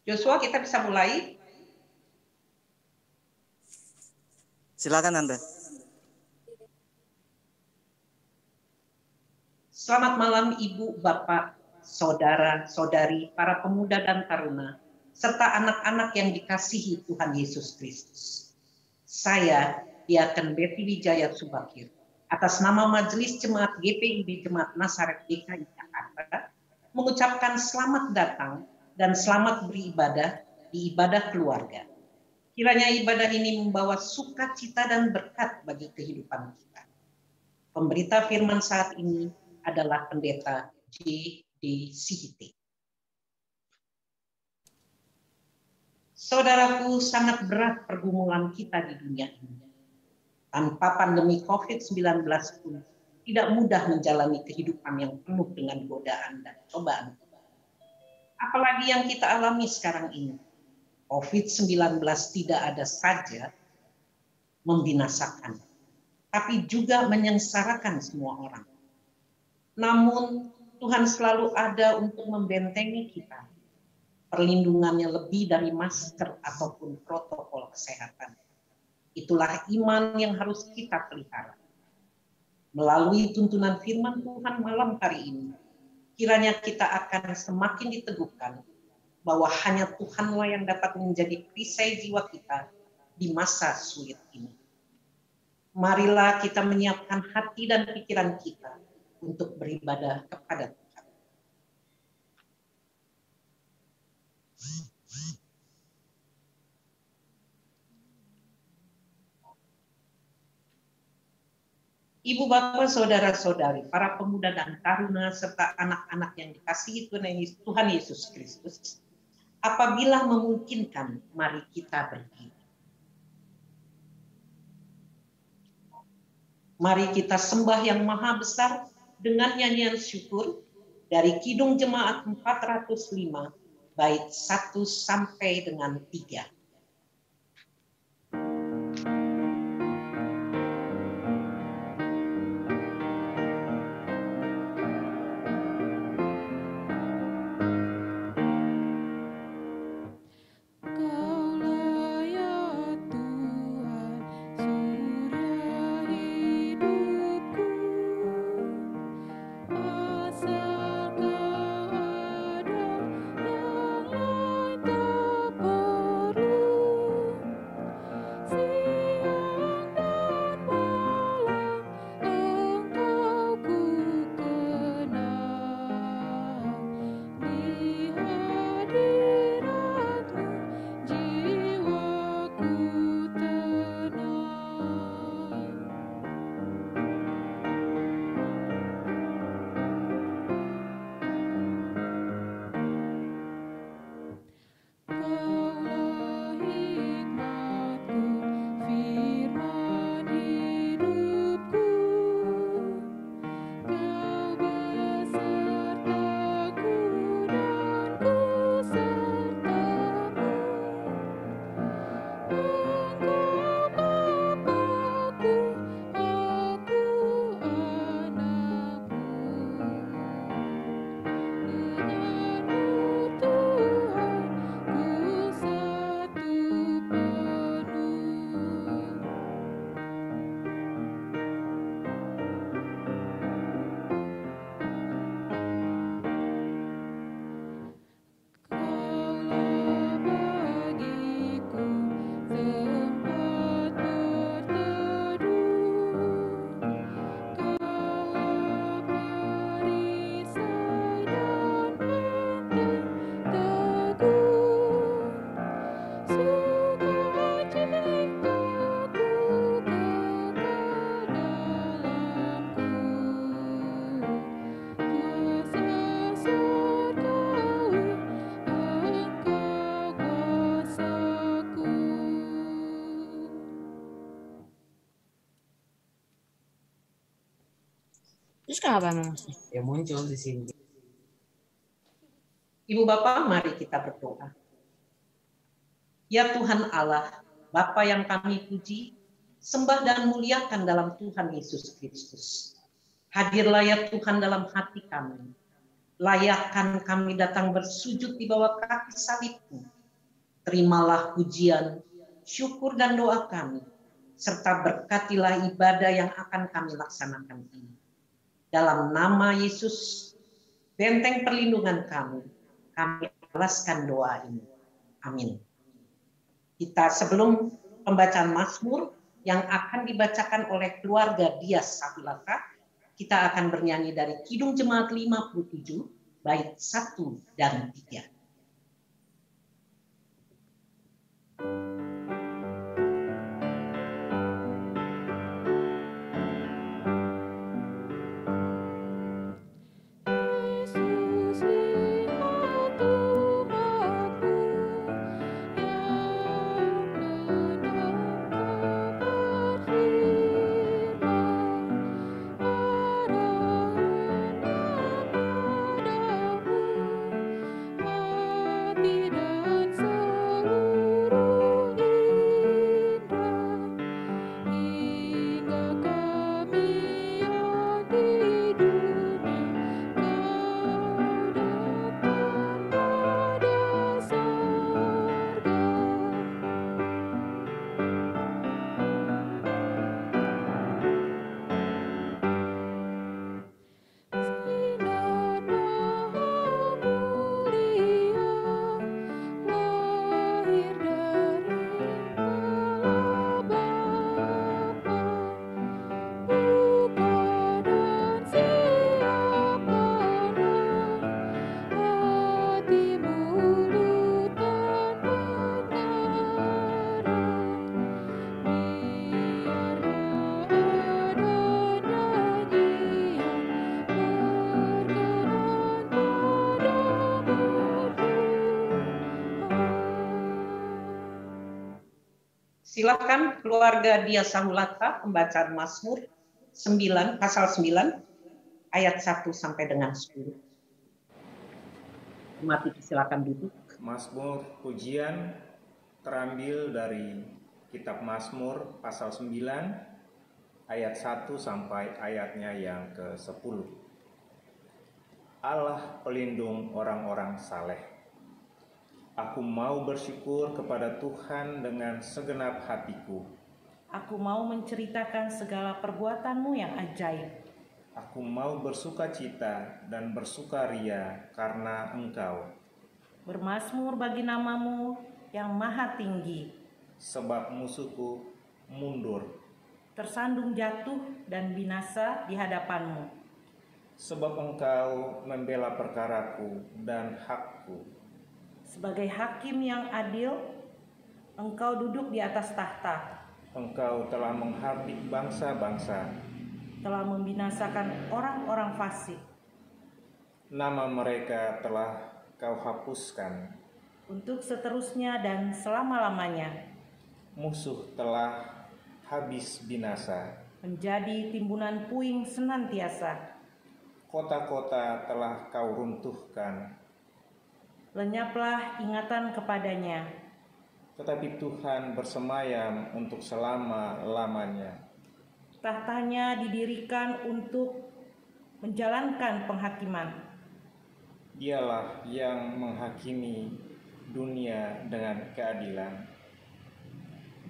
Joshua, kita bisa mulai? Silakan Tante. Selamat malam Ibu, Bapak, Saudara, Saudari, para pemuda dan taruna, serta anak-anak yang dikasihi Tuhan Yesus Kristus. Saya, Diaken Betty Wijaya Subakir, atas nama Majelis Jemaat GPIB Jemaat Nazaret DKI Jakarta, mengucapkan selamat datang dan selamat beribadah di ibadah keluarga. Kiranya ibadah ini membawa sukacita dan berkat bagi kehidupan kita. Pemberita firman saat ini adalah Pendeta J.D. Sihite. Saudaraku, sangat berat pergumulan kita di dunia ini. Tanpa pandemi COVID-19 pun tidak mudah menjalani kehidupan yang penuh dengan godaan dan cobaan. Apalagi yang kita alami sekarang ini. COVID-19 tidak ada saja membinasakan, tapi juga menyengsarakan semua orang. Namun Tuhan selalu ada untuk membentengi kita. Perlindungannya lebih dari masker ataupun protokol kesehatan. Itulah iman yang harus kita pelihara. Melalui tuntunan firman Tuhan malam hari ini, kiranya kita akan semakin diteguhkan bahwa hanya Tuhanlah yang dapat menjadi perisai jiwa kita di masa sulit ini. Marilah kita menyiapkan hati dan pikiran kita untuk beribadah kepada Tuhan. Ibu, Bapak, Saudara-saudari, para pemuda dan taruna, serta anak-anak yang dikasihi Tuhan Yesus Kristus, apabila memungkinkan, mari kita berdiri. Mari kita sembah yang maha besar dengan nyanyian syukur dari Kidung Jemaat 405, bait 1 sampai dengan 3. Terus kenapa memang? Ya muncul di sini. Ibu Bapak, mari kita berdoa. Ya Tuhan Allah, Bapa yang kami puji, sembah dan muliakan dalam Tuhan Yesus Kristus. Hadirlah ya Tuhan dalam hati kami. Layakkan kami datang bersujud di bawah kaki salib-Mu terimalah pujian, syukur dan doa kami, serta berkatilah ibadah yang akan kami laksanakan ini. Dalam nama Yesus, benteng perlindungan kami alaskan doa ini. Amin. Kita sebelum pembacaan Mazmur yang akan dibacakan oleh keluarga Dias Sahulata, kita akan bernyanyi dari Kidung Jemaat 57, bait 1 dan 3. Silakan keluarga Dias Sahulata pembacaan Mazmur 9 pasal 9 ayat 1 sampai dengan 10. Mati silakan duduk. Mazmur pujian terambil dari kitab Mazmur pasal 9 ayat 1 sampai ayatnya yang ke-10. Allah pelindung orang-orang saleh. Aku mau bersyukur kepada Tuhan dengan segenap hatiku. Aku mau menceritakan segala perbuatan-Mu yang ajaib. Aku mau bersukacita dan bersukaria karena Engkau. Bermazmur bagi nama-Mu yang maha tinggi. Sebab musuhku mundur, tersandung jatuh dan binasa di hadapan-Mu. Sebab Engkau membela perkaraku dan hakku. Sebagai hakim yang adil, Engkau duduk di atas tahta. Engkau telah menghabis bangsa-bangsa, telah membinasakan orang-orang fasik. Nama mereka telah Kau hapuskan untuk seterusnya dan selama-lamanya. Musuh telah habis binasa, menjadi timbunan puing senantiasa. Kota-kota telah Kau runtuhkan, lenyaplah ingatan kepadanya. Tetapi Tuhan bersemayam untuk selama-lamanya. Tahtanya didirikan untuk menjalankan penghakiman. Dialah yang menghakimi dunia dengan keadilan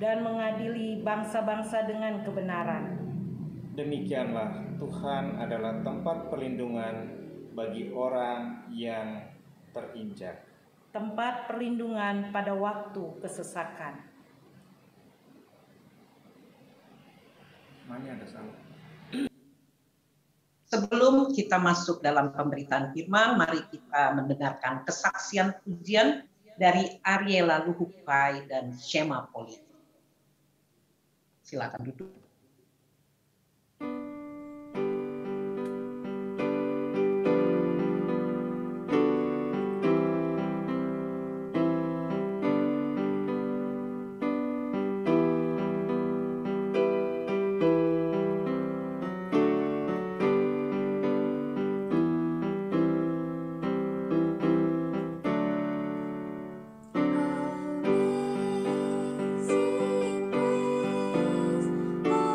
dan mengadili bangsa-bangsa dengan kebenaran. Demikianlah Tuhan adalah tempat perlindungan bagi orang yang terinjak, tempat perlindungan pada waktu kesesakan. Mana ada salah? Sebelum kita masuk dalam pemberitaan firman, mari kita mendengarkan kesaksian pujian dari Ariela Luhukai dan Shema Poli. Silakan duduk. Oh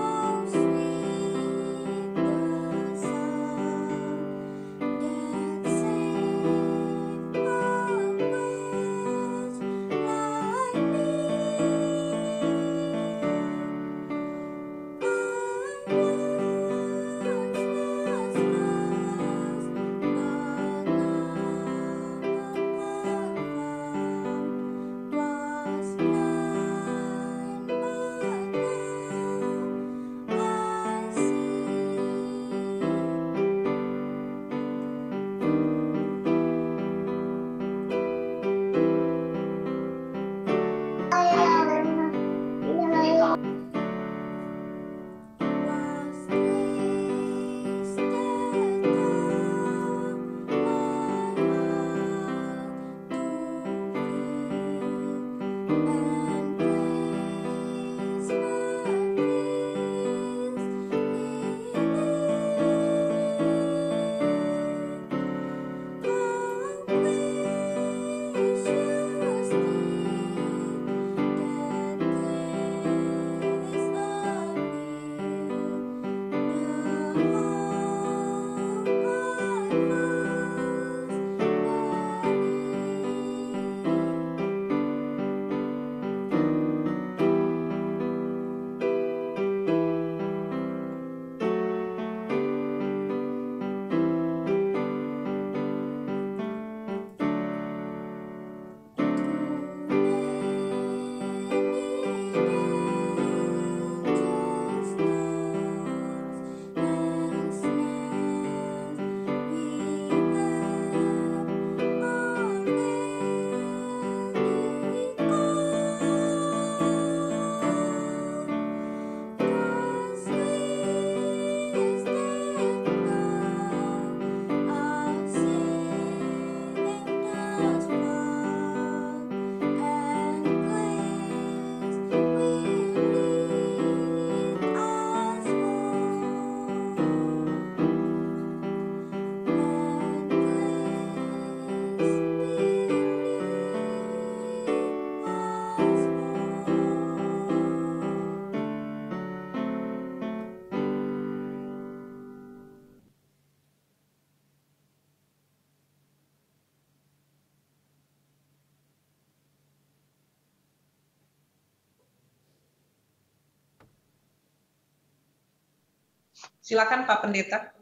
Silakan Pak Pendeta.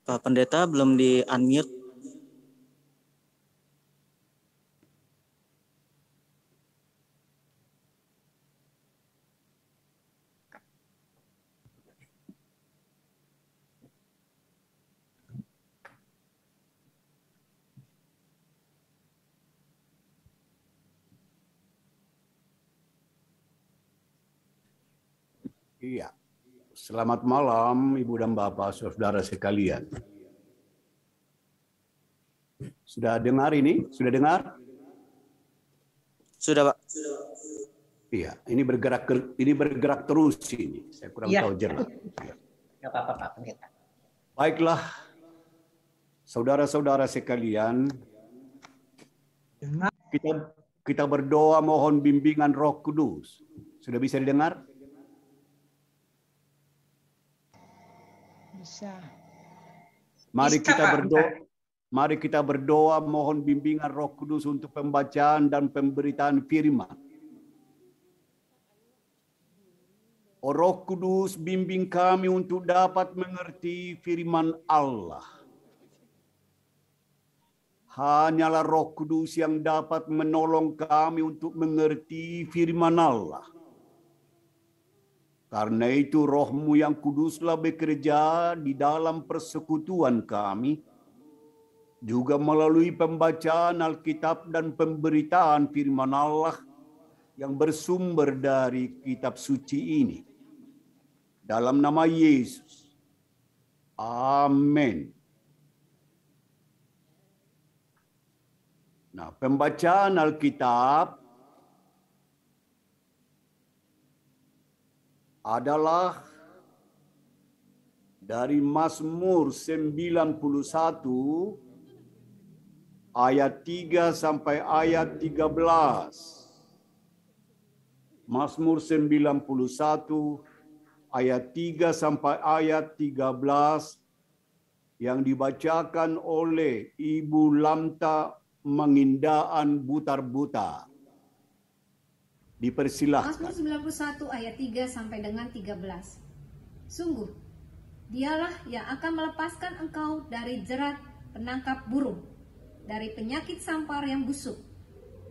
Pak Pendeta belum di-unmute. Iya. Selamat malam Ibu dan Bapak, saudara sekalian. Sudah dengar ini? Sudah dengar? Sudah, Pak. Iya, ini bergerak terus ini. Saya kurang tahu jelas. Nggak apa-apa Pak Pendeta. Baiklah, saudara-saudara sekalian, kita berdoa mohon bimbingan Roh Kudus. Sudah bisa didengar? Bisa. Mari kita berdoa mohon bimbingan Roh Kudus untuk pembacaan dan pemberitaan firman. Oh Roh Kudus, bimbing kami untuk dapat mengerti firman Allah. Hanyalah Roh Kudus yang dapat menolong kami untuk mengerti firman Allah. Karena itu Roh-Mu yang kuduslah bekerja di dalam persekutuan kami, juga melalui pembacaan Alkitab dan pemberitaan firman Allah yang bersumber dari kitab suci ini. Dalam nama Yesus. Amin. Nah, pembacaan Alkitab adalah dari Mazmur 91 ayat 3 sampai ayat 13. Mazmur 91 ayat 3 sampai ayat 13 yang dibacakan oleh Ibu Lamta Mangindaan Butar-Butar. Dipersilahkan. Mazmur 91 ayat 3 sampai dengan 13. Sungguh, dialah yang akan melepaskan engkau dari jerat penangkap burung, dari penyakit sampar yang busuk.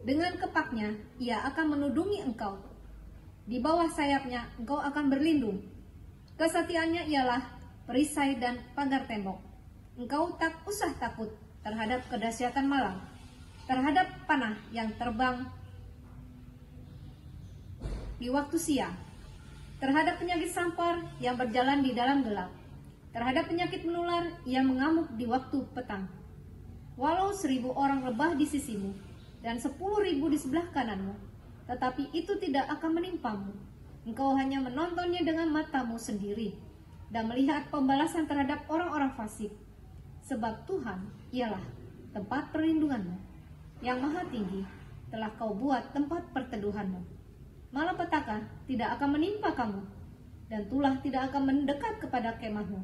Dengan kepaknya, ia akan menudungi engkau. Di bawah sayapnya, engkau akan berlindung. Kesetiaannya ialah perisai dan pagar tembok. Engkau tak usah takut terhadap kedahsyatan malam, terhadap panah yang terbang di waktu siang, terhadap penyakit sampar yang berjalan di dalam gelap, terhadap penyakit menular yang mengamuk di waktu petang. Walau 1000 orang rebah di sisimu dan 10.000 di sebelah kananmu, tetapi itu tidak akan menimpamu. Engkau hanya menontonnya dengan matamu sendiri dan melihat pembalasan terhadap orang-orang fasik. Sebab Tuhan ialah tempat perlindunganmu, yang maha tinggi telah kau buat tempat perteduhanmu. Malapetaka tidak akan menimpa kamu, dan tulah tidak akan mendekat kepada kemahmu.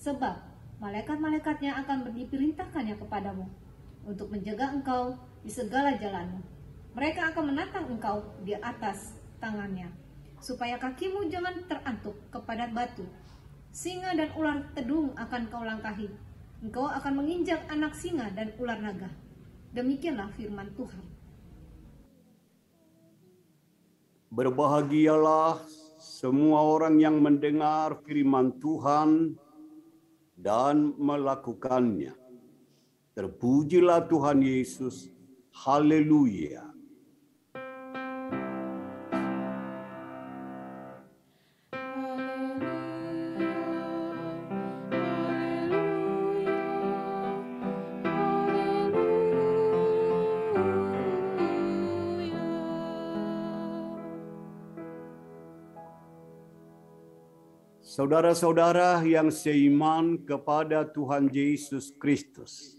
Sebab malaikat-malaikatnya akan diperintahkannya kepadamu, untuk menjaga engkau di segala jalanmu. Mereka akan menatang engkau di atas tangannya, supaya kakimu jangan terantuk kepada batu. Singa dan ular tedung akan kau langkahi. Engkau akan menginjak anak singa dan ular naga. Demikianlah firman Tuhan. Berbahagialah semua orang yang mendengar firman Tuhan dan melakukannya. Terpujilah Tuhan Yesus. Haleluya. Saudara-saudara yang seiman kepada Tuhan Yesus Kristus,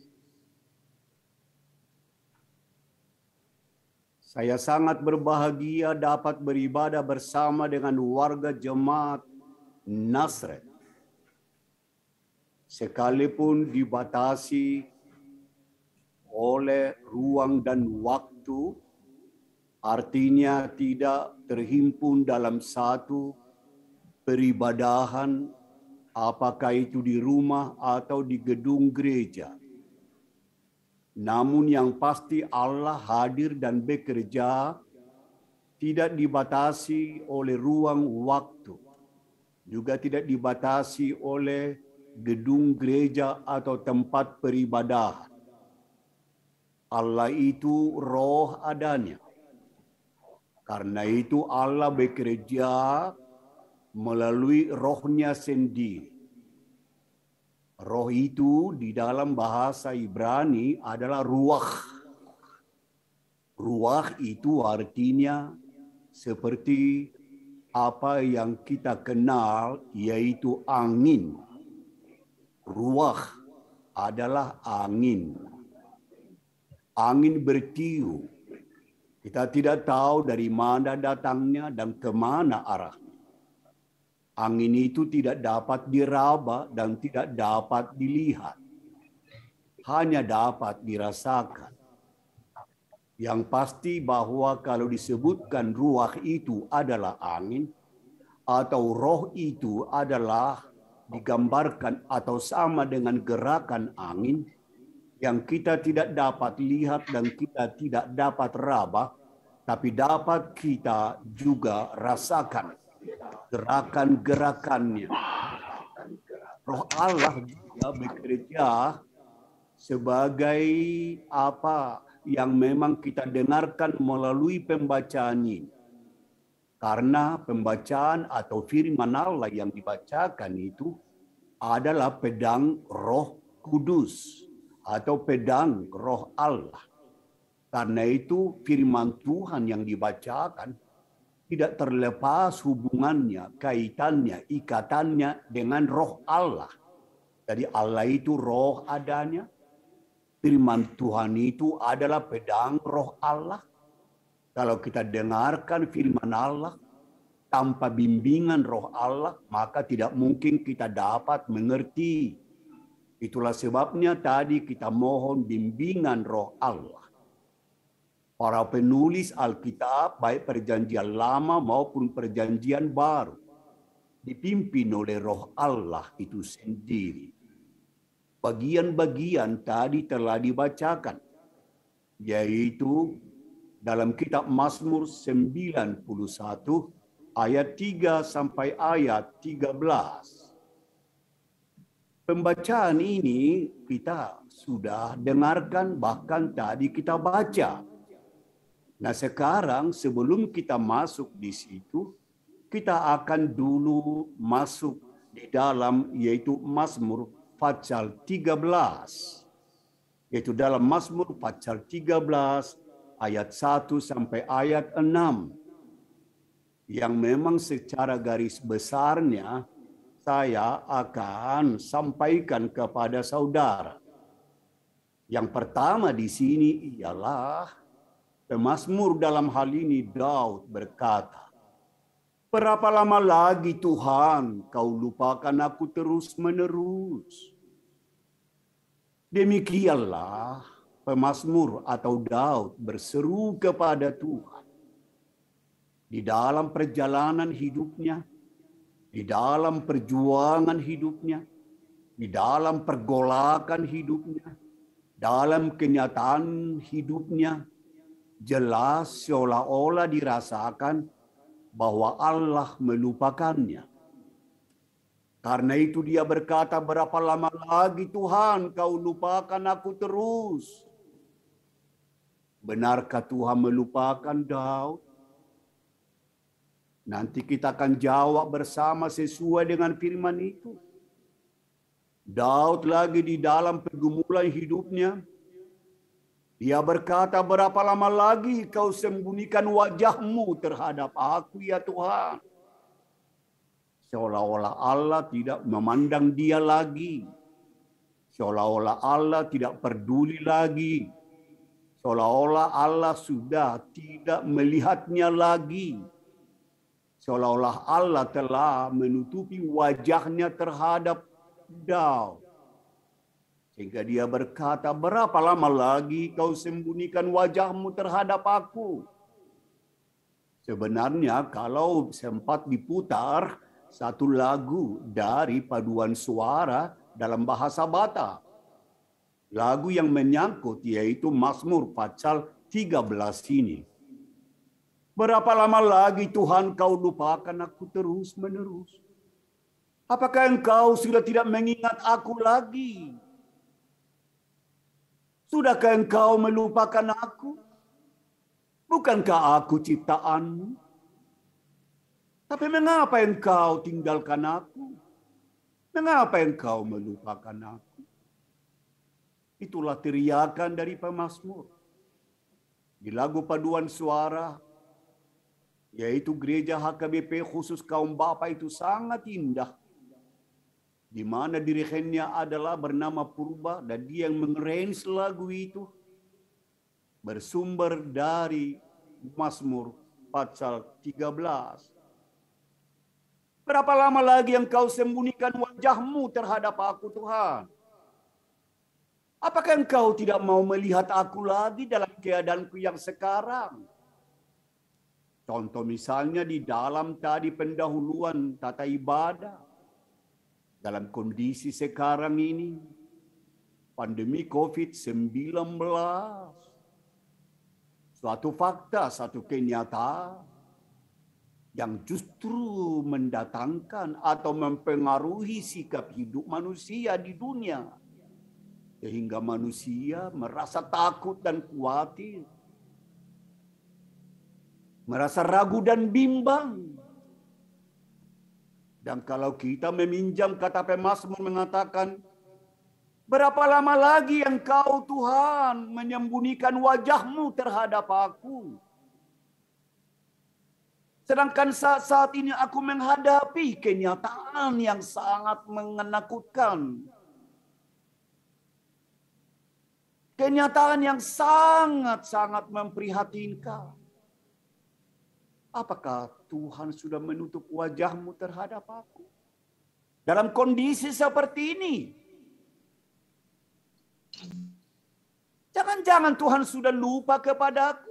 saya sangat berbahagia dapat beribadah bersama dengan warga jemaat Nazareth sekalipun dibatasi oleh ruang dan waktu, artinya tidak terhimpun dalam satu peribadahan, apakah itu di rumah atau di gedung gereja. Namun yang pasti Allah hadir dan bekerja tidak dibatasi oleh ruang waktu, juga tidak dibatasi oleh gedung gereja atau tempat peribadahan. Allah itu roh adanya. Karena itu Allah bekerja melalui rohnya sendiri. Roh itu di dalam bahasa Ibrani adalah ruach. Ruach itu artinya seperti apa yang kita kenal, yaitu angin. Ruach adalah angin. Angin bertiup. Kita tidak tahu dari mana datangnya dan kemana arahnya. Angin itu tidak dapat diraba dan tidak dapat dilihat. Hanya dapat dirasakan. Yang pasti bahwa kalau disebutkan ruah itu adalah angin, atau roh itu adalah digambarkan atau sama dengan gerakan angin, yang kita tidak dapat lihat dan kita tidak dapat raba, tapi dapat kita juga rasakan gerakan-gerakannya. Roh Allah juga bekerja sebagai apa yang memang kita dengarkan melalui pembacaan ini. Karena pembacaan atau firman Allah yang dibacakan itu adalah pedang Roh Kudus atau pedang Roh Allah. Karena itu firman Tuhan yang dibacakan tidak terlepas hubungannya, kaitannya, ikatannya dengan Roh Allah. Jadi Allah itu roh adanya. Firman Tuhan itu adalah pedang Roh Allah. Kalau kita dengarkan firman Allah tanpa bimbingan Roh Allah, maka tidak mungkin kita dapat mengerti. Itulah sebabnya tadi kita mohon bimbingan Roh Allah. Para penulis Alkitab, baik perjanjian lama maupun perjanjian baru, dipimpin oleh Roh Allah itu sendiri. Bagian-bagian tadi telah dibacakan, yaitu dalam kitab Mazmur 91 ayat 3 sampai ayat 13. Pembacaan ini kita sudah dengarkan, bahkan tadi kita baca. Nah sekarang sebelum kita masuk di situ, kita akan dulu masuk di dalam yaitu Mazmur pasal 13. Yaitu dalam Mazmur pasal 13 ayat 1 sampai ayat 6. Yang memang secara garis besarnya saya akan sampaikan kepada saudara. Yang pertama di sini ialah pemazmur dalam hal ini Daud berkata, "Berapa lama lagi Tuhan kau lupakan aku terus-menerus?" Demikianlah pemazmur atau Daud berseru kepada Tuhan. Di dalam perjalanan hidupnya, di dalam perjuangan hidupnya, di dalam pergolakan hidupnya, dalam kenyataan hidupnya, jelas seolah-olah dirasakan bahwa Allah melupakannya. Karena itu dia berkata, "Berapa lama lagi Tuhan kau lupakan aku terus?" Benarkah Tuhan melupakan Daud? Nanti kita akan jawab bersama sesuai dengan firman itu. Daud lagi di dalam pergumulan hidupnya. Dia berkata, "Berapa lama lagi kau sembunyikan wajahmu terhadap aku ya Tuhan?" Seolah-olah Allah tidak memandang dia lagi. Seolah-olah Allah tidak peduli lagi. Seolah-olah Allah sudah tidak melihatnya lagi. Seolah-olah Allah telah menutupi wajahnya terhadap Daud. Sehingga dia berkata, berapa lama lagi kau sembunyikan wajahmu terhadap aku? Sebenarnya kalau sempat diputar satu lagu dari paduan suara dalam bahasa Batak. Lagu yang menyangkut yaitu Mazmur pasal 13 ini. Berapa lama lagi Tuhan kau lupakan aku terus menerus? Apakah engkau sudah tidak mengingat aku lagi? Sudahkah engkau melupakan aku? Bukankah aku ciptaanmu? Tapi mengapa engkau tinggalkan aku? Mengapa engkau melupakan aku? Itulah teriakan dari pemazmur. Di lagu paduan suara, yaitu gereja HKBP khusus kaum bapa itu sangat indah. Di mana dirigennya adalah bernama Purba dan dia yang mengarrange lagu itu bersumber dari Mazmur pasal 13. Berapa lama lagi engkau sembunyikan wajahmu terhadap aku, Tuhan? Apakah engkau tidak mau melihat aku lagi dalam keadaanku yang sekarang? Contoh misalnya di dalam tadi pendahuluan tata ibadah. Dalam kondisi sekarang ini, pandemi COVID-19, suatu fakta, satu kenyataan yang justru mendatangkan atau mempengaruhi sikap hidup manusia di dunia. Sehingga manusia merasa takut dan khawatir, merasa ragu dan bimbang. Dan kalau kita meminjam kata pemazmur mengatakan, berapa lama lagi engkau Tuhan menyembunyikan wajahmu terhadap aku? Sedangkan saat ini aku menghadapi kenyataan yang sangat menakutkan. Kenyataan yang sangat-sangat memprihatinkan. Apakah Tuhan sudah menutup wajahmu terhadap aku? Dalam kondisi seperti ini. Jangan-jangan Tuhan sudah lupa kepadaku.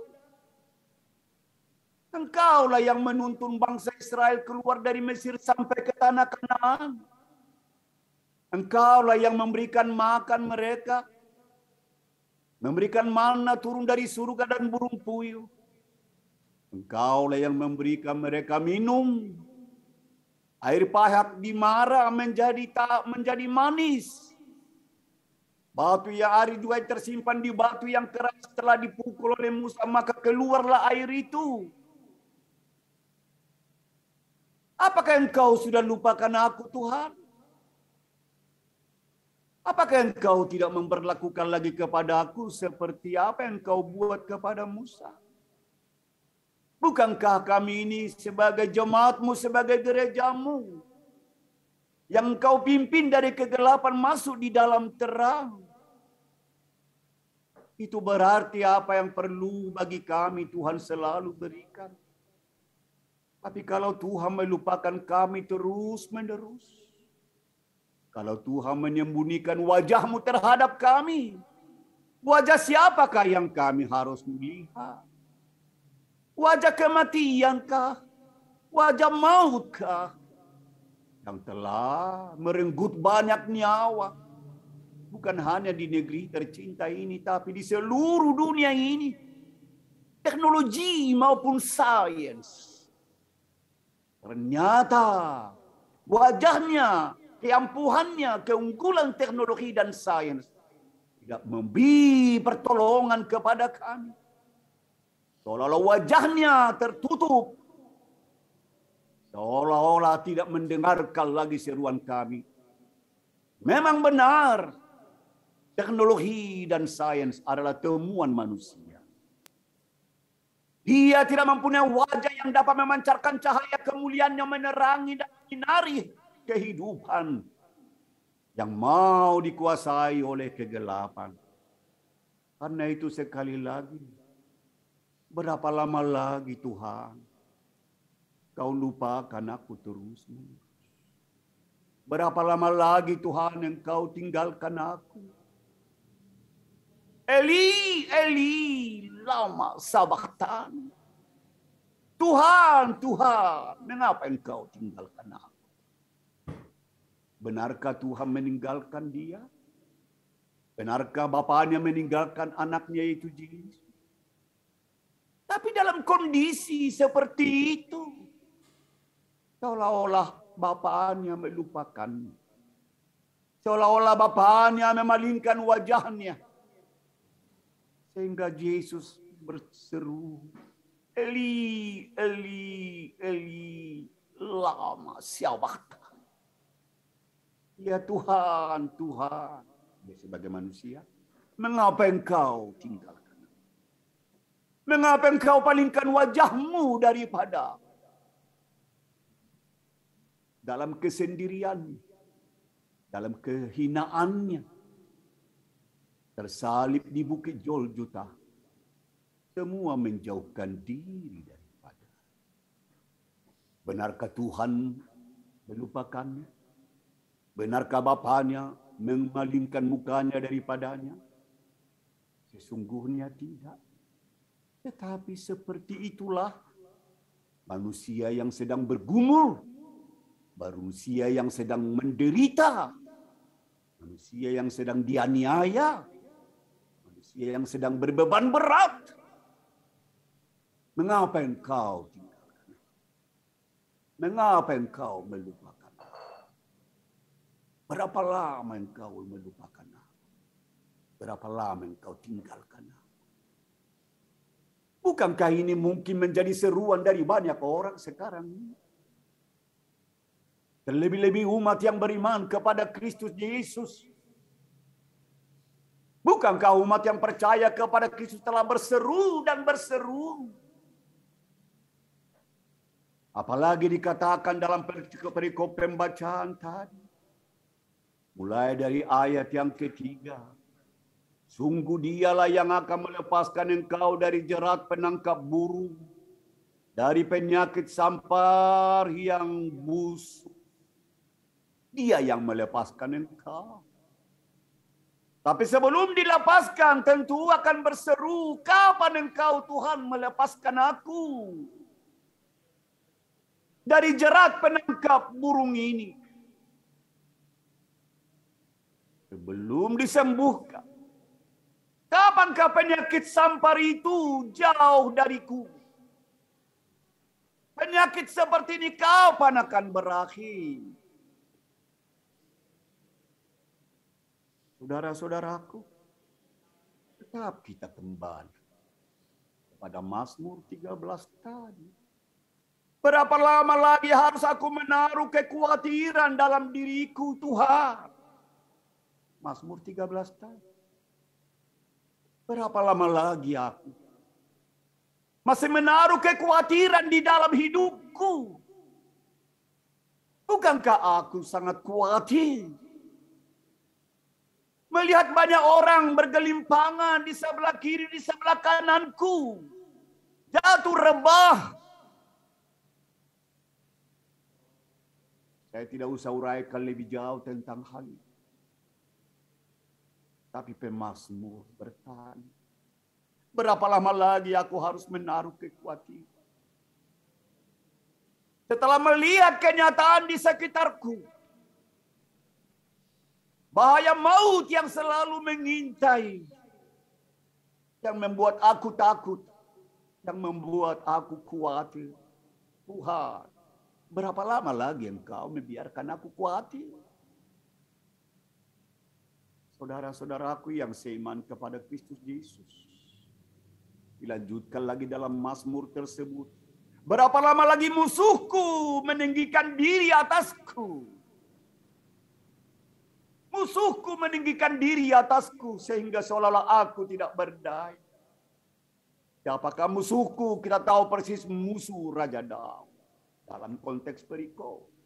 Engkaulah yang menuntun bangsa Israel keluar dari Mesir sampai ke tanah Kanaan. Engkaulah yang memberikan makan mereka. Memberikan manna turun dari surga dan burung puyuh. Engkaulah yang memberikan mereka minum. Air pahit di Mara menjadi manis. Batu yang ari juga tersimpan di batu yang keras setelah dipukul oleh Musa, maka keluarlah air itu. Apakah engkau sudah lupakan aku, Tuhan? Apakah engkau tidak memperlakukan lagi kepada aku seperti apa yang engkau buat kepada Musa? Bukankah kami ini sebagai jemaatmu, sebagai gerejamu, yang engkau pimpin dari kegelapan masuk di dalam terang? Itu berarti apa yang perlu bagi kami Tuhan selalu berikan. Tapi kalau Tuhan melupakan kami terus-menerus, kalau Tuhan menyembunyikan wajahmu terhadap kami, wajah siapakah yang kami harus melihat? Wajah kematiankah? Wajah mautkah? Yang telah merenggut banyak nyawa. Bukan hanya di negeri tercinta ini, tapi di seluruh dunia ini. Teknologi maupun sains. Ternyata wajahnya, keampuhannya, keunggulan teknologi dan sains tidak memberi pertolongan kepada kami. Seolah-olah wajahnya tertutup. Seolah-olah tidak mendengarkan lagi seruan kami. Memang benar, teknologi dan sains adalah temuan manusia. Dia tidak mempunyai wajah yang dapat memancarkan cahaya kemuliaannya, menerangi dan menyinari kehidupan yang mau dikuasai oleh kegelapan. Karena itu sekali lagi, berapa lama lagi Tuhan kau lupakan aku terus? Berapa lama lagi Tuhan engkau tinggalkan aku? Eli, Eli, lama sabachthani. Tuhan, Tuhan, mengapa engkau tinggalkan aku? Benarkah Tuhan meninggalkan dia? Benarkah bapaknya meninggalkan anaknya itu Yesus? Tapi dalam kondisi seperti itu, seolah-olah bapaknya melupakan. Seolah-olah bapaknya memalingkan wajahnya. Sehingga Yesus berseru, Eli, Eli, Eli, lama sabachthani. Ya Tuhan, Tuhan. Dia sebagai manusia, mengapa engkau tinggalkan? Mengapa engkau palingkan wajahmu daripada? Dalam kesendiriannya, dalam kehinaannya, tersalib di Bukit Golgota, semua menjauhkan diri daripada. Benarkah Tuhan melupakannya? Benarkah bapaknya memalingkan mukanya daripadanya? Sesungguhnya tidak. Tetapi seperti itulah manusia yang sedang bergumul, manusia yang sedang menderita, manusia yang sedang dianiaya, manusia yang sedang berbeban berat. Mengapa engkau tinggalkan? Mengapa engkau melupakan? Berapa lama engkau melupakan aku? Berapa lama engkau tinggalkan aku? Bukankah ini mungkin menjadi seruan dari banyak orang sekarang? Terlebih-lebih umat yang beriman kepada Kristus Yesus. Bukankah umat yang percaya kepada Kristus telah berseru dan berseru? Apalagi dikatakan dalam perikop pembacaan tadi. Mulai dari ayat yang ketiga. Sungguh dialah yang akan melepaskan engkau dari jerat penangkap burung. Dari penyakit sampar yang busuk. Dia yang melepaskan engkau. Tapi sebelum dilepaskan tentu akan berseru, kapan engkau Tuhan melepaskan aku dari jerat penangkap burung ini? Sebelum disembuhkan. Kapankah penyakit sampar itu jauh dariku? Penyakit seperti ini kapan akan berakhir? Saudara-saudaraku, tetap kita kembali kepada Mazmur 13 tadi. Berapa lama lagi harus aku menaruh kekhawatiran dalam diriku, Tuhan? Mazmur 13 tadi. Berapa lama lagi aku masih menaruh kekhawatiran di dalam hidupku? Bukankah aku sangat khawatir melihat banyak orang bergelimpangan di sebelah kiri, di sebelah kananku, jatuh rebah. Saya tidak usah uraikan lebih jauh tentang hal ini. Tapi pemazmur bertanya, berapa lama lagi aku harus menaruh kekhawatiran? Setelah melihat kenyataan di sekitarku, bahaya maut yang selalu mengintai, yang membuat aku takut, yang membuat aku khawatir. Tuhan, berapa lama lagi engkau membiarkan aku khawatir? Saudara-saudaraku yang seiman kepada Kristus Yesus. Dilanjutkan lagi dalam Mazmur tersebut. Berapa lama lagi musuhku meninggikan diri atasku? Musuhku meninggikan diri atasku sehingga seolah-olah aku tidak berdaya. Siapakah musuhku? Kita tahu persis musuh Raja Daud. Dalam konteks perikop.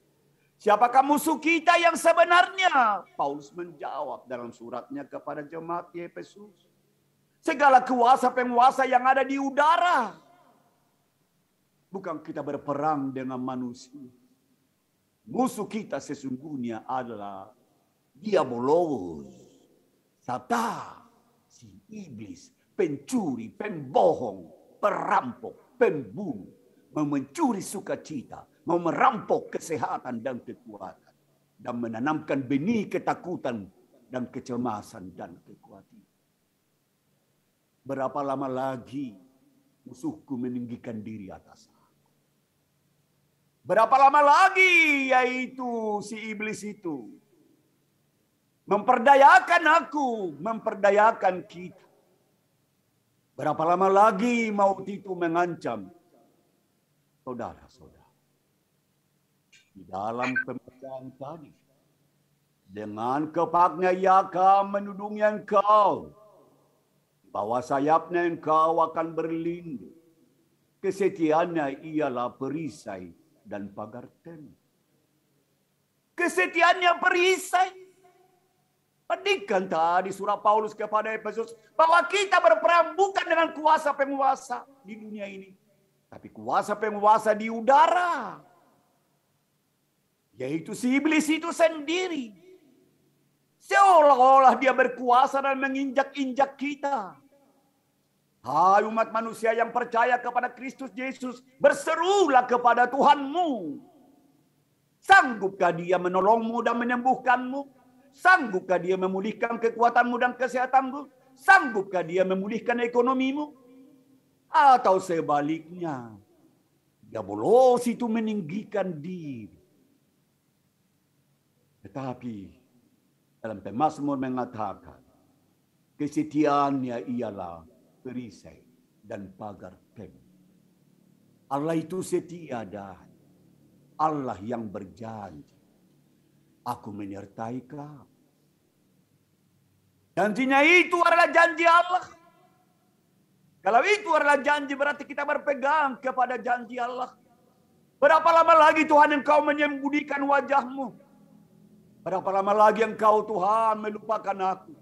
Siapakah musuh kita yang sebenarnya? Paulus menjawab dalam suratnya kepada jemaat di Efesus. Segala kuasa penguasa yang ada di udara. Bukan kita berperang dengan manusia. Musuh kita sesungguhnya adalah Diabolos, Satan, si Iblis, pencuri, pembohong, perampok, pembunuh, mau mencuri sukacita, mau merampok kesehatan dan kekuatan, dan menanamkan benih ketakutan dan kecemasan dan kekhawatiran. Berapa lama lagi musuhku meninggikan diri atas aku? Berapa lama lagi yaitu si iblis itu memperdayakan aku, memperdayakan kita? Berapa lama lagi maut itu mengancam saudara-saudara? Di dalam pembacaan tadi, dengan kepaknya ia akan menudungi engkau, bawah sayapnya engkau akan berlindung. Kesetiaannya ialah perisai dan pagar tembok. Kesetiaannya perisai. Pendidikan tadi surat Paulus kepada Efesus bahwa kita berperang bukan dengan kuasa penguasa di dunia ini, tapi kuasa penguasa di udara, yaitu si iblis itu sendiri. Seolah-olah dia berkuasa dan menginjak-injak kita. Hai umat manusia yang percaya kepada Kristus Yesus, berserulah kepada Tuhanmu. Sanggupkah dia menolongmu dan menyembuhkanmu? Sanggupkah dia memulihkan kekuatanmu dan kesehatanmu? Sanggupkah dia memulihkan ekonomimu? Atau sebaliknya, diabolos itu meninggikan diri. Tetapi dalam Pemazmur mengatakan, kesetiaannya ialah perisai dan pagar tembok. Allah itu setia dan Allah yang berjanji, aku menyertai kau. Janjinya itu adalah janji Allah. Kalau itu adalah janji, berarti kita berpegang kepada janji Allah. Berapa lama lagi Tuhan engkau menyembunyikan wajahmu? Berapa lama lagi engkau Tuhan melupakan aku?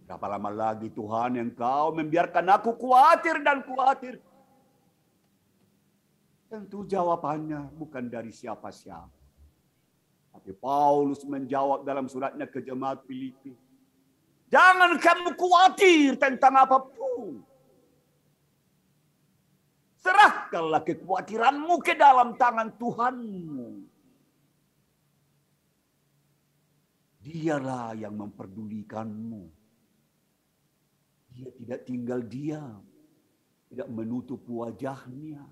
Berapa lama lagi Tuhan engkau membiarkan aku khawatir dan khawatir? Tentu jawabannya bukan dari siapa-siapa. Tapi Paulus menjawab dalam suratnya ke jemaat Filipi, jangan kamu khawatir tentang apapun. Serahkanlah kekhawatiranmu ke dalam tangan Tuhanmu. Dialah yang memperdulikanmu. Dia tidak tinggal diam, tidak menutup wajahnya.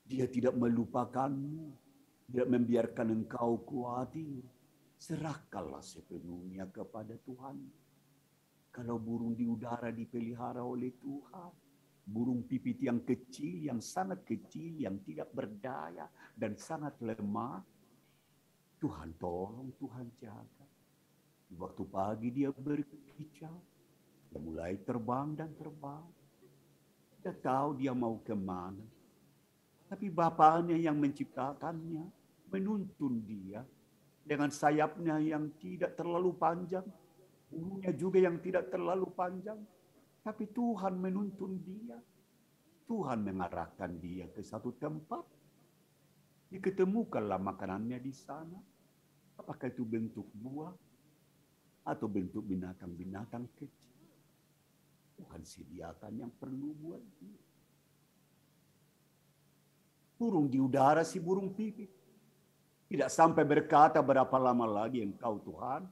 Dia tidak melupakanmu. Tidak membiarkan engkau khawatir. Serahkanlah sepenuhnya kepada Tuhan. Kalau burung di udara dipelihara oleh Tuhan, burung pipit yang kecil, yang sangat kecil, yang tidak berdaya dan sangat lemah, Tuhan tolong, Tuhan jaga. Di waktu pagi dia berkicau, dia mulai terbang dan terbang. Tidak tahu dia mau kemana. Tapi Bapaknya yang menciptakannya menuntun dia dengan sayapnya yang tidak terlalu panjang, bulunya juga yang tidak terlalu panjang. Tapi Tuhan menuntun dia. Tuhan mengarahkan dia ke satu tempat. Diketemukanlah makanannya di sana. Apakah itu bentuk buah atau bentuk binatang-binatang kecil? Tuhan sediakan yang perlu buat dia. Burung di udara, si burung pipit, tidak sampai berkata berapa lama lagi engkau Tuhan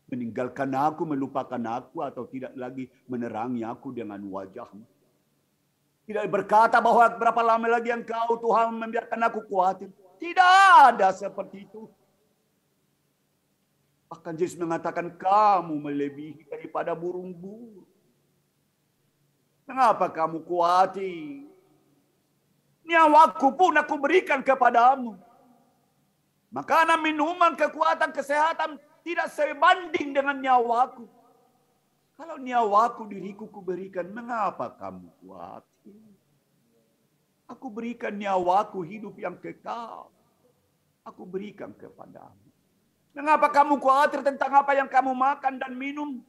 meninggalkan aku, melupakan aku, atau tidak lagi menerangi aku dengan wajahmu. Tidak berkata bahwa berapa lama lagi engkau Tuhan membiarkan aku khawatir. Tidak ada seperti itu. Bahkan Yesus mengatakan kamu melebihi daripada burung-burung. Mengapa kamu khawatir? Nyawaku pun aku berikan kepadamu. Makanan, minuman, kekuatan, kesehatan tidak sebanding dengan nyawaku. Kalau nyawaku diriku kuberikan, mengapa kamu khawatir? Aku berikan nyawaku hidup yang kekal. Aku berikan kepadamu. Mengapa kamu khawatir tentang apa yang kamu makan dan minum?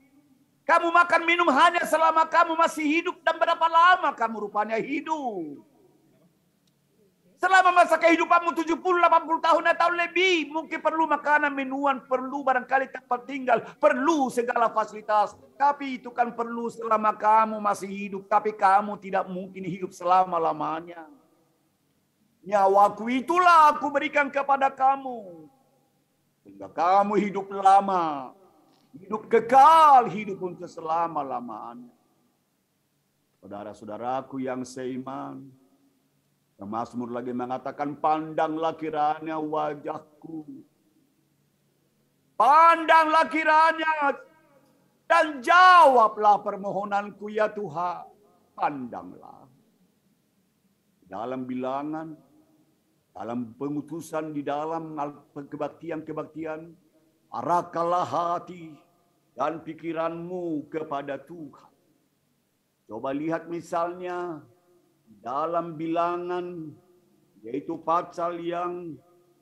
Kamu makan minum hanya selama kamu masih hidup, dan berapa lama kamu rupanya hidup? Selama masa kehidupanmu 70-80 tahun atau lebih, mungkin perlu makanan, minuan, perlu barangkali tempat tinggal, perlu segala fasilitas. Tapi itu kan perlu selama kamu masih hidup, tapi kamu tidak mungkin hidup selama-lamanya. Nyawaku itulah aku berikan kepada kamu. Sehingga kamu hidup lama, hidup kekal, hidup untuk selama-lamanya. Saudara-saudaraku yang seiman, Mazmur lagi mengatakan, pandanglah kiranya wajahku. Pandanglah kiranya dan jawablah permohonanku ya Tuhan. Pandanglah. Dalam bilangan, dalam pengutusan, di dalam kebaktian-kebaktian, arahkanlah hati dan pikiranmu kepada Tuhan. Coba lihat misalnya, dalam bilangan, yaitu pasal yang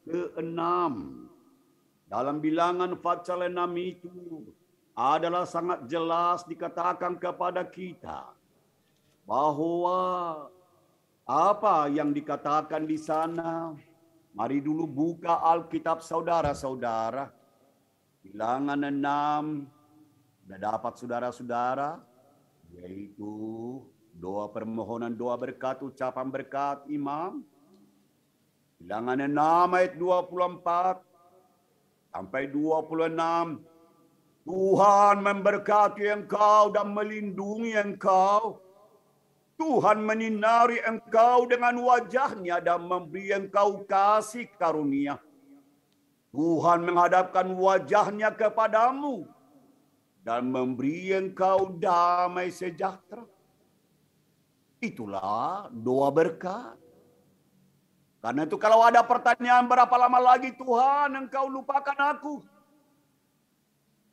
ke-6. Dalam bilangan pasal 6 itu adalah sangat jelas dikatakan kepada kita bahwa apa yang dikatakan di sana. Mari dulu buka Alkitab saudara-saudara. Bilangan 6, sudah dapat saudara-saudara, yaitu doa permohonan, doa berkat, ucapan berkat imam. Bilangan 6 ayat 24 sampai 26. Tuhan memberkati engkau dan melindungi engkau. Tuhan menyinari engkau dengan wajahnya dan memberi engkau kasih karunia. Tuhan menghadapkan wajahnya kepadamu dan memberi engkau damai sejahtera. Itulah doa berkat. Karena itu kalau ada pertanyaan, berapa lama lagi Tuhan engkau lupakan aku?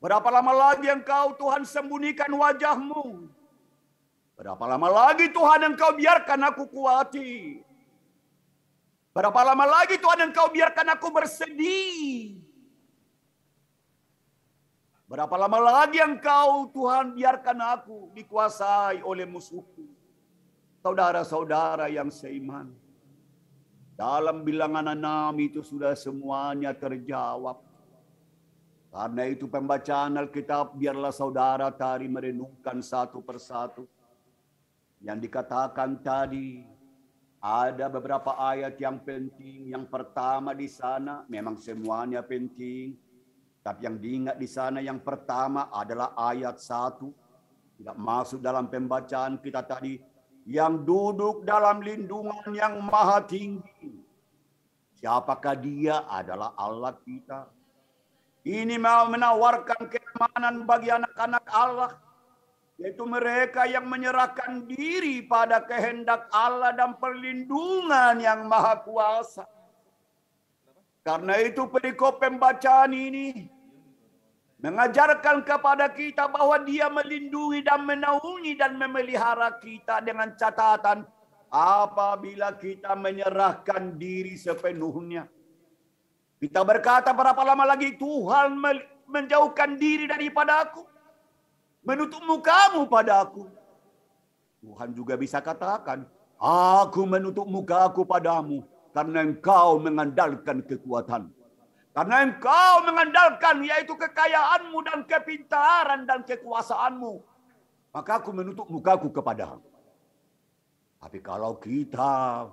Berapa lama lagi engkau Tuhan sembunyikan wajahmu? Berapa lama lagi Tuhan engkau biarkan aku kuati? Berapa lama lagi Tuhan engkau biarkan aku bersedih? Berapa lama lagi engkau Tuhan biarkan aku dikuasai oleh musuhku? Saudara-saudara yang seiman, dalam bilangan 6 itu sudah semuanya terjawab. Karena itu pembacaan Alkitab biarlah saudara tadi merenungkan satu persatu. Yang dikatakan tadi, ada beberapa ayat yang penting. Yang pertama di sana, memang semuanya penting. Tapi yang diingat di sana yang pertama adalah ayat 1. Tidak masuk dalam pembacaan kita tadi. Yang duduk dalam lindungan yang maha tinggi. Siapakah dia? Adalah Allah kita. Ini mau menawarkan keamanan bagi anak-anak Allah. Yaitu mereka yang menyerahkan diri pada kehendak Allah dan perlindungan yang maha kuasa. Karena itu perikop pembacaan ini mengajarkan kepada kita bahwa dia melindungi dan menaungi dan memelihara kita dengan catatan apabila kita menyerahkan diri sepenuhnya. Kita berkata, berapa lama lagi Tuhan menjauhkan diri daripada aku? Menutup mukamu pada aku. Tuhan juga bisa katakan, aku menutup mukaku padamu karena engkau mengandalkan kekuatan. Karena engkau mengandalkan yaitu kekayaanmu dan kepintaran dan kekuasaanmu. Maka aku menutup mukaku kepadamu. Tapi kalau kita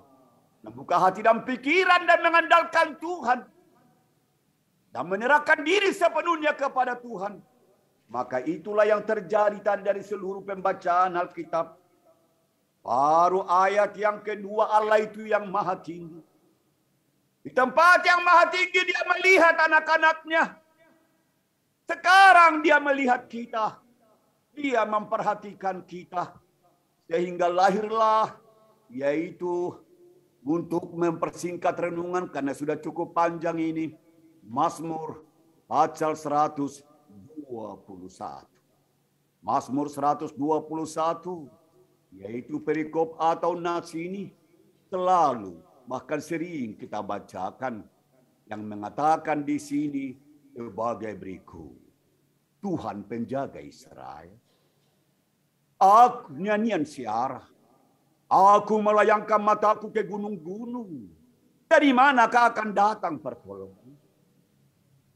membuka hati dan pikiran dan mengandalkan Tuhan. Dan menyerahkan diri sepenuhnya kepada Tuhan. Maka itulah yang terjadi tadi dari seluruh pembacaan Alkitab. Baru ayat yang kedua, Allah itu yang maha tinggi. Di tempat yang maha tinggi dia melihat anak-anaknya. Sekarang dia melihat kita. Dia memperhatikan kita. Sehingga lahirlah yaitu untuk mempersingkat renungan karena sudah cukup panjang ini. Mazmur pasal 121. Mazmur 121 yaitu perikop atau nas ini selalu bahkan sering kita bacakan yang mengatakan di sini sebagai berikut. Tuhan penjaga Israel. Aku nyanyian siarah. Aku melayangkan mataku ke gunung-gunung. Dari manakah akan datang pertolongan?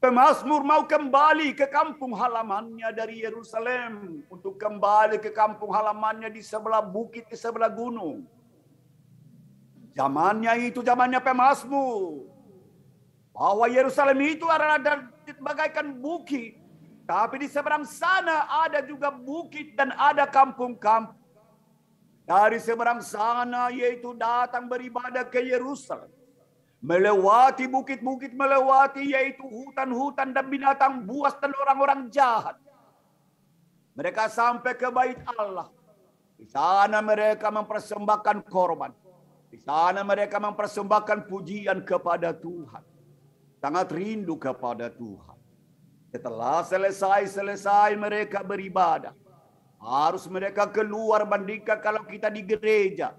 Pemazmur mau kembali ke kampung halamannya dari Yerusalem. Untuk kembali ke kampung halamannya di sebelah bukit, di sebelah gunung. Zamannya itu zamannya pemazmur. Bahwa Yerusalem itu adalah bagaikan bukit. Tapi di seberang sana ada juga bukit dan ada kampung-kampung. Dari seberang sana yaitu datang beribadah ke Yerusalem. Melewati bukit-bukit, melewati yaitu hutan-hutan dan binatang buas dan orang-orang jahat. Mereka sampai ke bait Allah. Di sana mereka mempersembahkan korban. Di sana mereka mempersembahkan pujian kepada Tuhan. Sangat rindu kepada Tuhan. Setelah selesai mereka beribadah. Harus mereka keluar bandingkan kalau kita di gereja.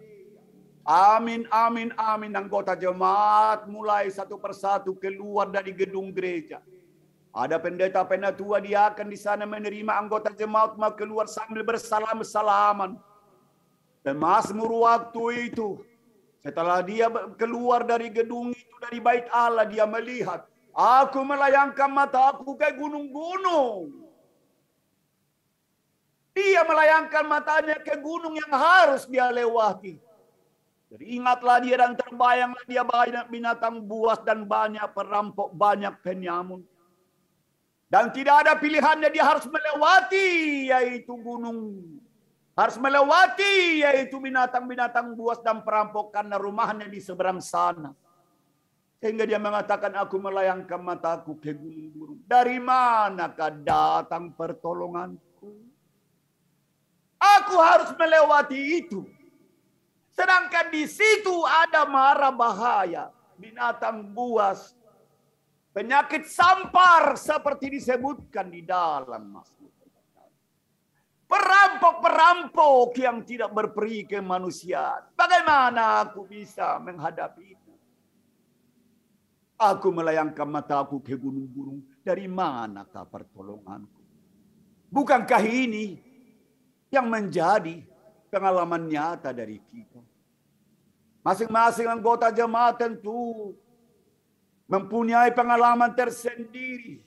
Amin, amin, amin. Anggota jemaat mulai satu persatu keluar dari gedung gereja. Ada pendeta tua, dia akan di sana menerima anggota jemaat mau keluar sambil bersalam-salaman. Pemazmur waktu itu, setelah dia keluar dari gedung itu, dari bait Allah, dia melihat, aku melayangkan mataku ke gunung-gunung. Dia melayangkan matanya ke gunung yang harus dia lewati. Jadi ingatlah dia dan terbayanglah dia banyak binatang buas dan banyak perampok, banyak penyamun. Dan tidak ada pilihannya, dia harus melewati yaitu gunung. Harus melewati yaitu binatang-binatang buas dan perampok karena rumahnya di seberang sana. Sehingga dia mengatakan, aku melayangkan mataku ke gunung-gunung. Dari manakah datang pertolonganku? Aku harus melewati itu. Sedangkan di situ ada mara bahaya, binatang buas, penyakit sampar seperti disebutkan di dalam Mazmur. Perampok-perampok yang tidak berperi kemanusiaan. Bagaimana aku bisa menghadapi itu? Aku melayangkan mataku ke gunung-gunung. Dari manakah pertolonganku? Bukankah ini yang menjadi pengalaman nyata dari kita? Masing-masing anggota jemaat tentu mempunyai pengalaman tersendiri.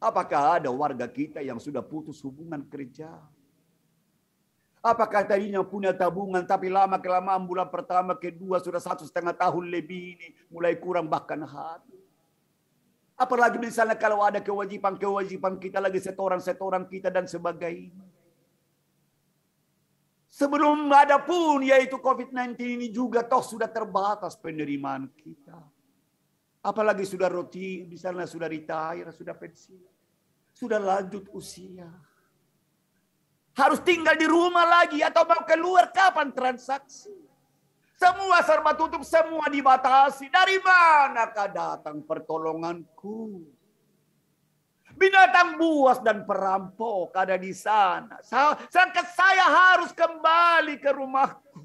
Apakah ada warga kita yang sudah putus hubungan kerja? Apakah tadinya punya tabungan tapi lama-kelamaan bulan pertama, kedua sudah 1,5 tahun lebih ini mulai kurang bahkan habis. Apalagi misalnya kalau ada kewajiban kita lagi setoran kita dan sebagainya. Sebelum ada pun yaitu COVID-19 ini juga toh sudah terbatas penerimaan kita. Apalagi sudah roti, misalnya sudah retire, sudah pensiun, sudah lanjut usia. Harus tinggal di rumah lagi atau mau keluar kapan transaksi? Semua serba tutup, semua dibatasi. Dari manakah datang pertolonganku? Binatang buas dan perampok ada di sana. Saya harus kembali ke rumahku.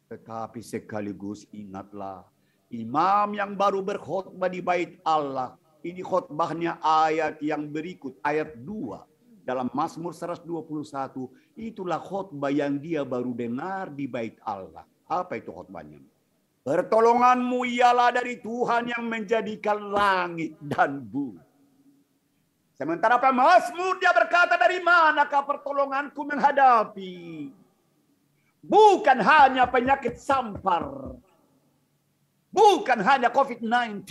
Tetapi sekaligus ingatlah, imam yang baru berkhutbah di bait Allah. Ini khutbahnya ayat yang berikut, ayat 2. Dalam Mazmur 121, itulah khutbah yang dia baru dengar di bait Allah. Apa itu khutbahnya? Pertolonganmu ialah dari Tuhan yang menjadikan langit dan bumi. Sementara pemazmur dia berkata, dari manakah pertolonganku menghadapi? Bukan hanya penyakit sampar. Bukan hanya COVID-19.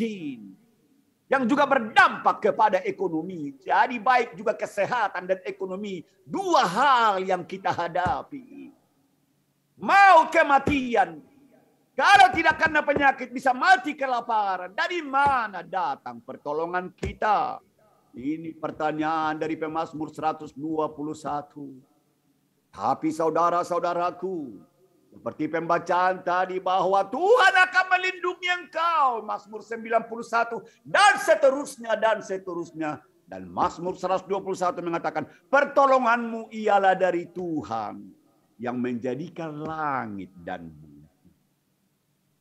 Yang juga berdampak kepada ekonomi. Jadi baik juga kesehatan dan ekonomi. Dua hal yang kita hadapi. Mau kematian. Kalau tidak karena penyakit bisa mati kelaparan. Dari mana datang pertolongan kita? Ini pertanyaan dari pemazmur 121. Tapi saudara-saudaraku, seperti pembacaan tadi bahwa Tuhan akan melindungi engkau. Mazmur 91 dan seterusnya dan seterusnya. Dan Mazmur 121 mengatakan pertolonganmu ialah dari Tuhan yang menjadikan langit dan bumi.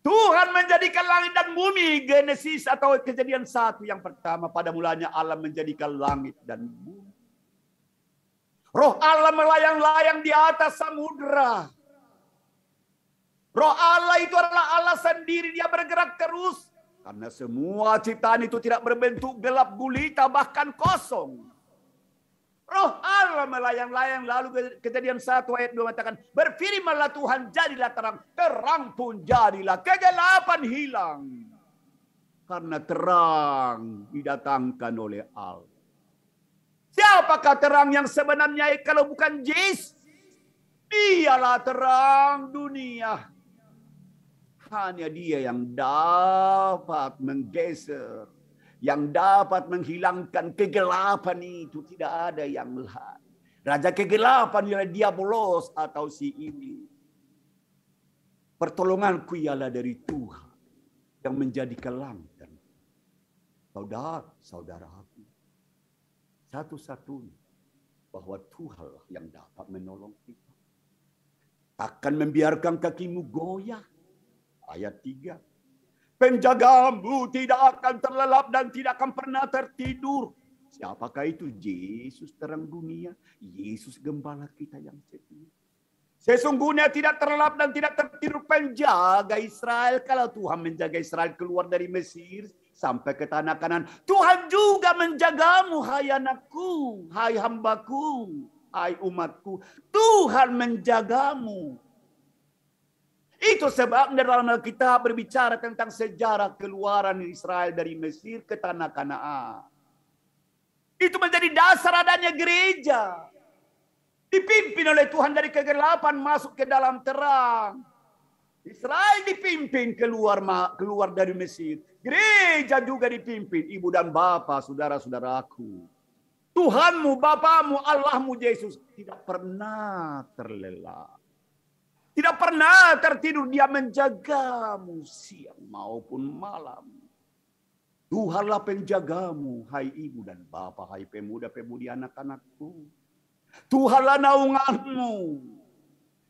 Tuhan menjadikan langit dan bumi. Genesis atau Kejadian 1 yang pertama. Pada mulanya Allah menjadikan langit dan bumi. Roh Allah melayang-layang di atas samudera. Roh Allah itu adalah Allah sendiri, dia bergerak terus. Karena semua ciptaan itu tidak berbentuk gelap gulita bahkan kosong. Roh Allah melayang-layang, lalu Kejadian 1 ayat 2 mengatakan, berfirmanlah Tuhan, jadilah terang. Terang pun jadilah, kegelapan hilang. Karena terang didatangkan oleh Allah. Siapakah terang yang sebenarnya kalau bukan Yesus? Dialah terang dunia. Hanya dia yang dapat menggeser, yang dapat menghilangkan kegelapan itu. Tidak ada yang lain. Raja kegelapan ialah diabolos atau si ini. Pertolonganku ialah dari Tuhan yang menjadikan langit. Saudara-saudaraku, satu-satunya bahwa Tuhanlah yang dapat menolong kita. Takkan membiarkan kakimu goyah. Ayat 3. Penjagamu tidak akan terlelap dan tidak akan pernah tertidur. Siapakah itu? Yesus terang dunia. Yesus gembala kita yang setia. Sesungguhnya tidak terlelap dan tidak tertidur penjaga Israel. Kalau Tuhan menjaga Israel keluar dari Mesir sampai ke tanah Kanaan, Tuhan juga menjagamu, hai anakku, hai hambaku, hai umatku. Tuhan menjagamu. Itu sebabnya dalam Alkitab berbicara tentang sejarah keluaran Israel dari Mesir ke tanah Kanaan. Itu menjadi dasar adanya gereja. Dipimpin oleh Tuhan dari kegelapan masuk ke dalam terang. Israel dipimpin keluar dari Mesir. Gereja juga dipimpin ibu dan bapa, saudara-saudaraku. Tuhanmu, Bapamu, Allahmu Yesus tidak pernah terlelap. Tidak pernah tertidur, dia menjagamu siang maupun malam. Tuhanlah penjagamu, hai ibu dan bapa, hai pemuda-pemudi anak-anakku. Tuhanlah naunganmu.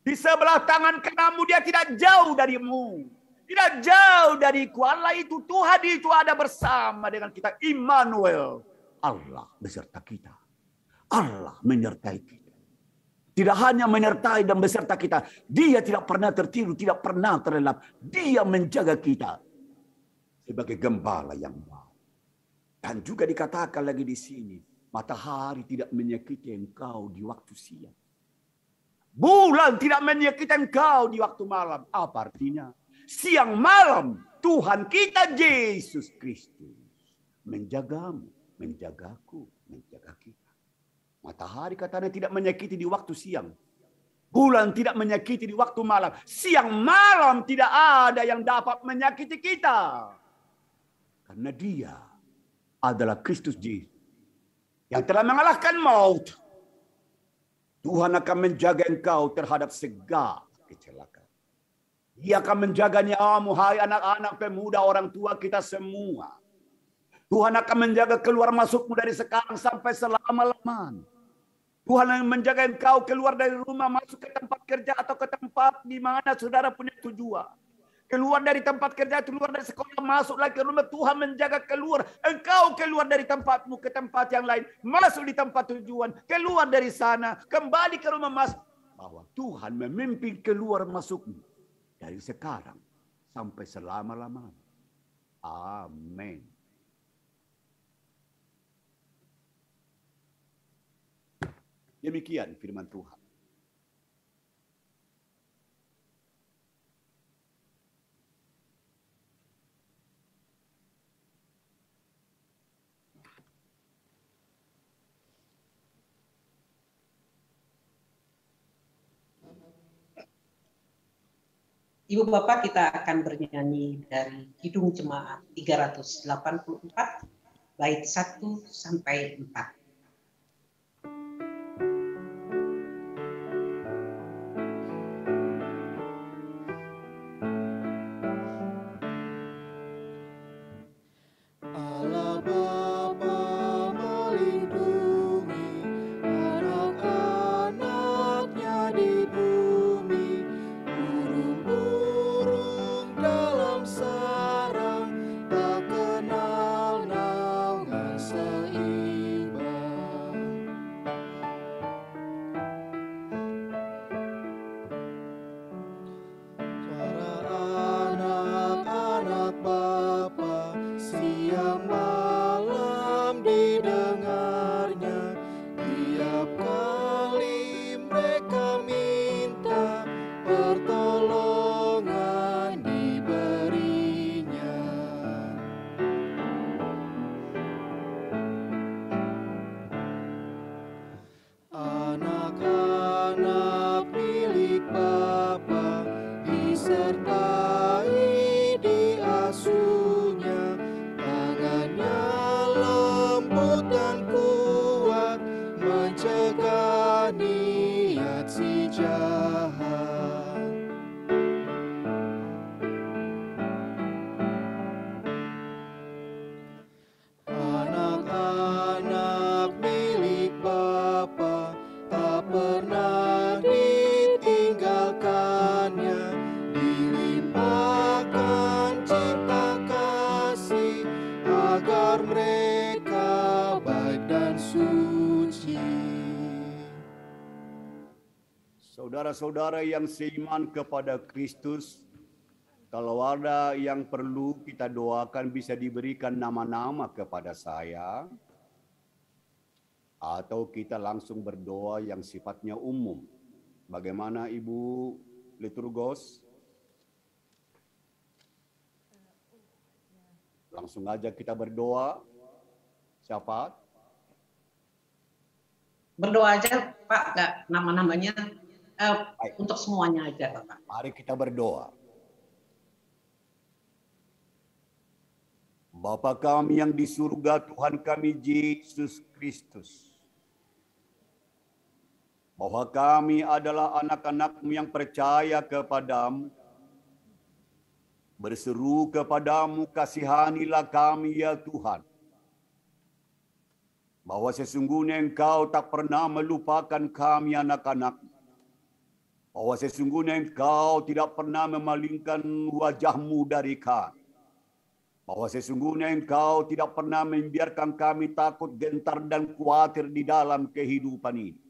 Di sebelah tangan kananmu dia tidak jauh darimu. Tidak jauh dariku. Allah itu, Tuhan itu ada bersama dengan kita. Immanuel. Allah beserta kita. Allah menyertai kita. Tidak hanya menyertai dan beserta kita. Dia tidak pernah tertidur, tidak pernah terlelap. Dia menjaga kita. Sebagai gembala yang baik. Dan juga dikatakan lagi di sini. Matahari tidak menyakiti engkau di waktu siang. Bulan tidak menyakiti engkau di waktu malam. Apa artinya? Siang malam Tuhan kita Yesus Kristus menjagamu, menjagaku, menjaga kita. Matahari katanya tidak menyakiti di waktu siang. Bulan tidak menyakiti di waktu malam. Siang malam tidak ada yang dapat menyakiti kita. Karena dia adalah Kristus Yesus. Yang telah mengalahkan maut. Tuhan akan menjaga engkau terhadap segala kecelakaan. Dia akan menjaga nyawamu, hai anak-anak, pemuda, orang tua kita semua. Tuhan akan menjaga keluar masukmu dari sekarang sampai selama-lamanya. Tuhan yang menjaga engkau keluar dari rumah, masuk ke tempat kerja atau ke tempat di mana saudara punya tujuan. Keluar dari tempat kerja, keluar dari sekolah, masuk lagi ke rumah. Tuhan menjaga keluar. Engkau keluar dari tempatmu ke tempat yang lain. Masuk di tempat tujuan. Keluar dari sana. Kembali ke rumah masuk. Bahwa Tuhan memimpin keluar masukmu. Dari sekarang sampai selama-lamanya. Amin. Demikian firman Tuhan. Ibu Bapak, kita akan bernyanyi dari Kidung Jemaat 384, bait 1 sampai 4. Tak kenal naungan seimbang. agar mereka baik dan suci. Saudara-saudara yang seiman kepada Kristus, kalau ada yang perlu kita doakan bisa diberikan nama-nama kepada saya, atau kita langsung berdoa yang sifatnya umum. Bagaimana Ibu Liturgos? Langsung aja kita berdoa. Siapa? Berdoa aja Pak, nggak nama-namanya untuk semuanya aja Pak. Mari kita berdoa. Bapa kami yang di surga, Tuhan kami Yesus Kristus, bahwa kami adalah anak-anak-Mu yang percaya kepadamu, berseru kepadamu, kasihanilah kami ya Tuhan, bahwa sesungguhnya Engkau tak pernah melupakan kami anak-anak-Mu, bahwa sesungguhnya Engkau tidak pernah memalingkan wajah-Mu dari kami, bahwa sesungguhnya Engkau tidak pernah membiarkan kami takut, gentar, dan khawatir di dalam kehidupan ini.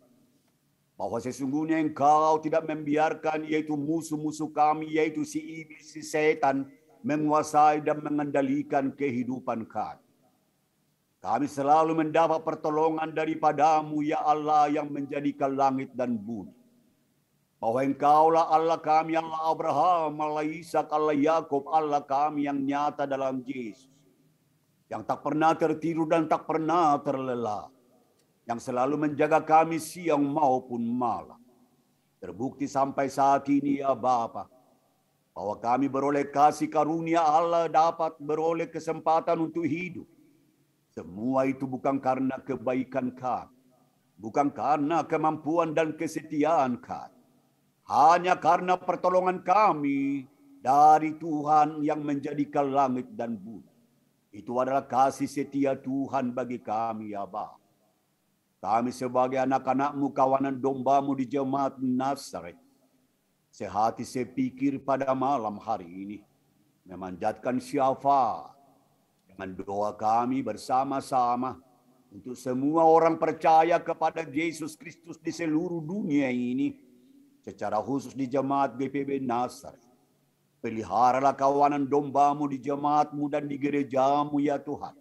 Bahwa sesungguhnya Engkau tidak membiarkan yaitu musuh-musuh kami, yaitu si iblis, si setan, menguasai dan mengendalikan kehidupan kami. Kami selalu mendapat pertolongan daripada-Mu ya Allah yang menjadikan langit dan bumi. Bahwa Engkaulah Allah kami, Allah Abraham, Allah Ishak, Allah Yakub, Allah kami yang nyata dalam Yesus, yang tak pernah tertidur dan tak pernah terlelap, yang selalu menjaga kami siang maupun malam. Terbukti sampai saat ini ya Bapa, bahwa kami beroleh kasih karunia Allah, dapat beroleh kesempatan untuk hidup. Semua itu bukan karena kebaikan kami, bukan karena kemampuan dan kesetiaan kami, hanya karena pertolongan kami dari Tuhan yang menjadikan langit dan bumi. Itu adalah kasih setia Tuhan bagi kami ya Bapa. Kami sebagai anak-anak-Mu, kawanan domba-Mu di jemaat Nazaret, sehati sepikir pada malam hari ini memanjatkan syafaat dengan doa kami bersama-sama untuk semua orang percaya kepada Yesus Kristus di seluruh dunia ini, secara khusus di jemaat GPB Nazaret. Peliharalah kawanan domba-Mu di jemaat-Mu dan di gereja-Mu ya Tuhan,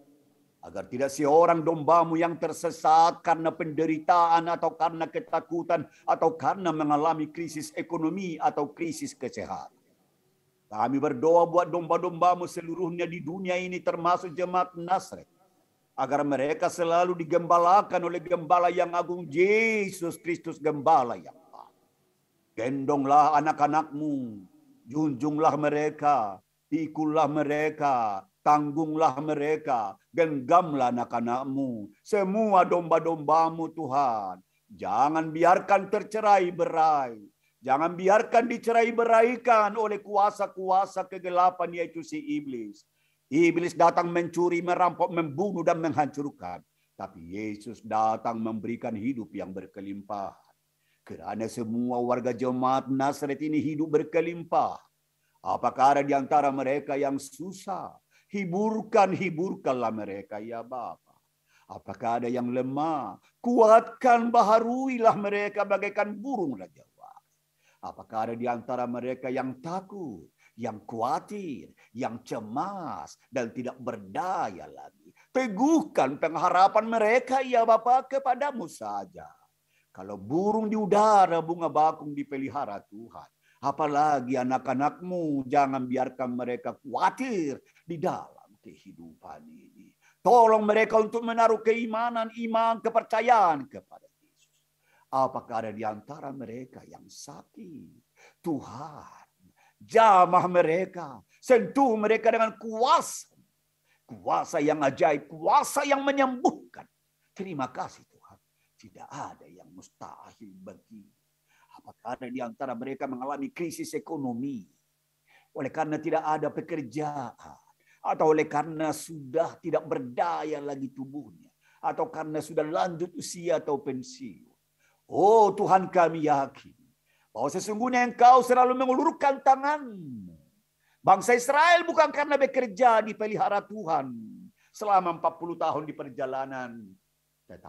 agar tidak seorang domba-Mu yang tersesat karena penderitaan atau karena ketakutan atau karena mengalami krisis ekonomi atau krisis kesehatan. Kami berdoa buat domba-domba-Mu seluruhnya di dunia ini termasuk jemaat Nazaret, agar mereka selalu digembalakan oleh Gembala yang agung, Yesus Kristus, Gembala yang baik. Gendonglah anak-anak-Mu, junjunglah mereka, pikulah mereka, tanggunglah mereka, genggamlah anak-anak-Mu, semua domba-domba-Mu Tuhan. Jangan biarkan tercerai-berai, jangan biarkan dicerai-beraikan oleh kuasa-kuasa kegelapan yaitu si iblis. Iblis datang mencuri, merampok, membunuh, dan menghancurkan. Tapi Yesus datang memberikan hidup yang berkelimpahan. Kerana semua warga jemaat Nazaret ini hidup berkelimpah. Apakah ada di antara mereka yang susah? Hiburkanlah mereka ya Bapa. Apakah ada yang lemah? Kuatkan, baharuilah mereka bagaikan burung raja. Apakah ada di antara mereka yang takut, yang khawatir, yang cemas, dan tidak berdaya lagi? Teguhkan pengharapan mereka ya Bapa kepadamu saja. Kalau burung di udara, bunga bakung dipelihara Tuhan, apalagi anak-anak-Mu, jangan biarkan mereka khawatir di dalam kehidupan ini. Tolong mereka untuk menaruh keimanan, iman, kepercayaan kepada Yesus. Apakah ada di antara mereka yang sakit? Tuhan, jamah mereka, sentuh mereka dengan kuasa. Kuasa yang ajaib, kuasa yang menyembuhkan. Terima kasih Tuhan. Tidak ada yang mustahil bagi. Apakah ada di antara mereka mengalami krisis ekonomi, oleh karena tidak ada pekerjaan, atau oleh karena sudah tidak berdaya lagi tubuhnya, atau karena sudah lanjut usia atau pensiun? Oh Tuhan, kami yakin bahwa sesungguhnya Engkau selalu mengulurkan tangan-Mu. Bangsa Israel bukan karena bekerja dipelihara Tuhan, selama 40 tahun di perjalanan.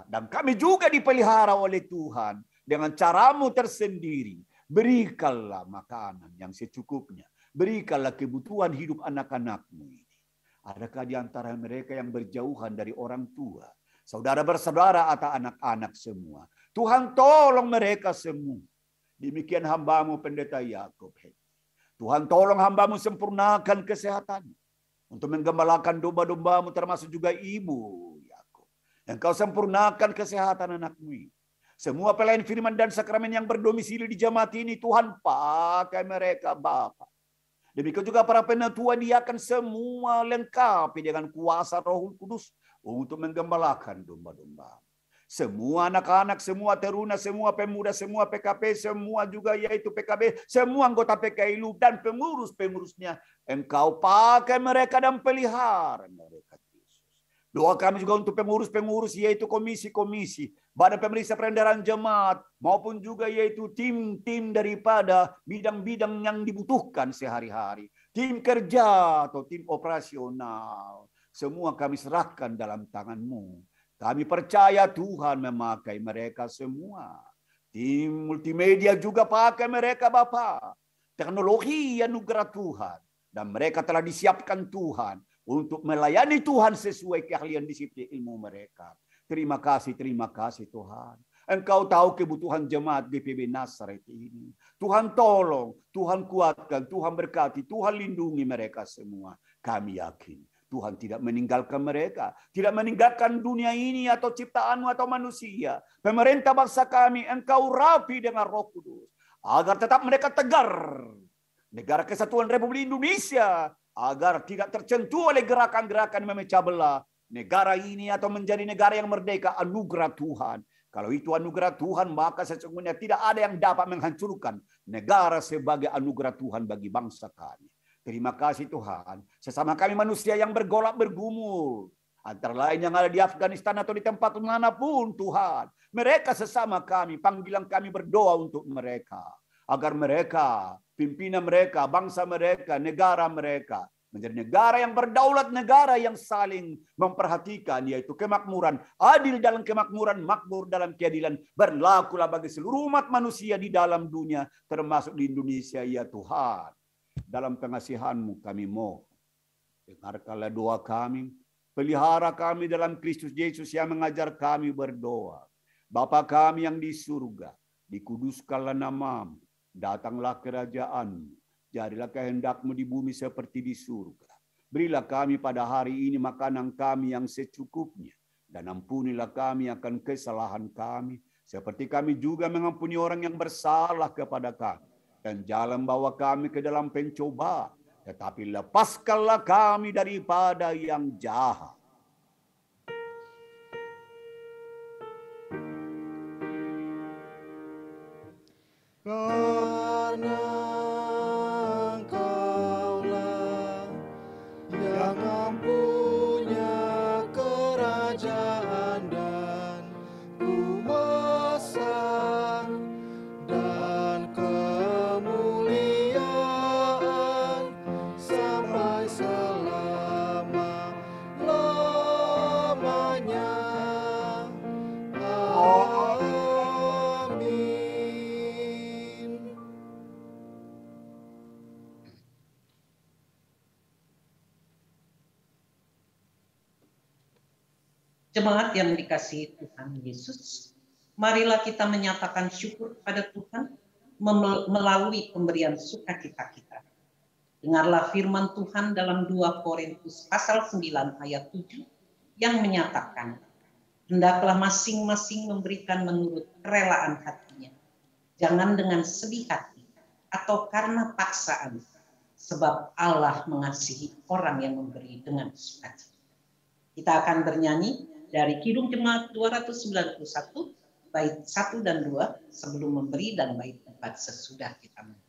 Dan kami juga dipelihara oleh Tuhan dengan caramu tersendiri. Berikanlah makanan yang secukupnya. Berikanlah kebutuhan hidup anak-anakmu ini. Adakah di antara mereka yang berjauhan dari orang tua, saudara bersaudara atau anak-anak semua? Tuhan tolong mereka semua. Demikian hambamu Pendeta Yakob. Tuhan tolong hambamu sempurnakan kesehatan untuk menggembalakan domba-dombamu termasuk juga ibu Yakob. Engkau sempurnakan kesehatan anakmu ini. Semua pelayan firman dan sakramen yang berdomisili di jemaat ini, Tuhan pakai mereka Bapa. Demikian juga para penatua diakan semua lengkapi dengan kuasa Roh Kudus untuk menggembalakan domba-domba. Semua anak-anak, semua teruna, semua pemuda, semua PKP, semua juga yaitu PKB, semua anggota PKILU dan pengurus-pengurusnya. Engkau pakai mereka dan pelihara mereka. Doa kami juga untuk pengurus-pengurus yaitu komisi-komisi, badan pemeriksa perendahan jemaat, maupun juga yaitu tim-tim daripada bidang-bidang yang dibutuhkan sehari-hari. Tim kerja atau tim operasional. Semua kami serahkan dalam tangan-Mu. Kami percaya Tuhan memakai mereka semua. Tim multimedia juga pakai mereka Bapa. Teknologi anugerah Tuhan. Dan mereka telah disiapkan Tuhan untuk melayani Tuhan sesuai keahlian disiplin ilmu mereka. Terima kasih Tuhan. Engkau tahu kebutuhan jemaat GPB Nazaret ini. Tuhan tolong, Tuhan kuatkan, Tuhan berkati, Tuhan lindungi mereka semua. Kami yakin Tuhan tidak meninggalkan mereka. Tidak meninggalkan dunia ini atau ciptaanmu atau manusia. Pemerintah bangsa kami, Engkau rapi dengan Roh Kudus. Agar tetap mereka tegar. Negara Kesatuan Republik Indonesia agar tidak tercentuh oleh gerakan-gerakan memecah belah negara ini atau menjadi negara yang merdeka, anugerah Tuhan. Kalau itu anugerah Tuhan, maka sesungguhnya tidak ada yang dapat menghancurkan negara sebagai anugerah Tuhan bagi bangsa kami. Terima kasih Tuhan. Sesama kami manusia yang bergolak bergumul, antara lain yang ada di Afghanistan atau di tempat manapun Tuhan. Mereka sesama kami, panggilan kami berdoa untuk mereka. Agar mereka, pimpinan mereka, bangsa mereka, negara mereka menjadi negara yang berdaulat, negara yang saling memperhatikan, yaitu kemakmuran, adil dalam kemakmuran, makmur dalam keadilan, berlakulah bagi seluruh umat manusia di dalam dunia, termasuk di Indonesia, ya Tuhan. Dalam pengasihan-Mu kami mohon, dengarkanlah doa kami, pelihara kami dalam Kristus Yesus yang mengajar kami berdoa. Bapa kami yang di surga, dikuduskanlah nama-Mu. Datanglah kerajaan-Mu, jadilah kehendak-Mu di bumi seperti di surga. Berilah kami pada hari ini makanan kami yang secukupnya, dan ampunilah kami akan kesalahan kami, seperti kami juga mengampuni orang yang bersalah kepada kami. Dan jangan bawa kami ke dalam pencobaan, tetapi lepaskanlah kami daripada yang jahat. Karena Engkaulah yang mempunyai kerajaan dan kuasa dan kemuliaan sampai selama-lamanya. Jemaat yang dikasihi Tuhan Yesus, marilah kita menyatakan syukur pada Tuhan melalui pemberian sukacita kita. Dengarlah firman Tuhan dalam 2 Korintus pasal 9 ayat 7 yang menyatakan, hendaklah masing-masing memberikan menurut kerelaan hatinya, jangan dengan sedih hati atau karena paksaan, sebab Allah mengasihi orang yang memberi dengan sukacita. Kita akan bernyanyi dari Kidung Jemaat 291, bait 1 dan 2 sebelum memberi dan bait 4 sesudah kita memberi.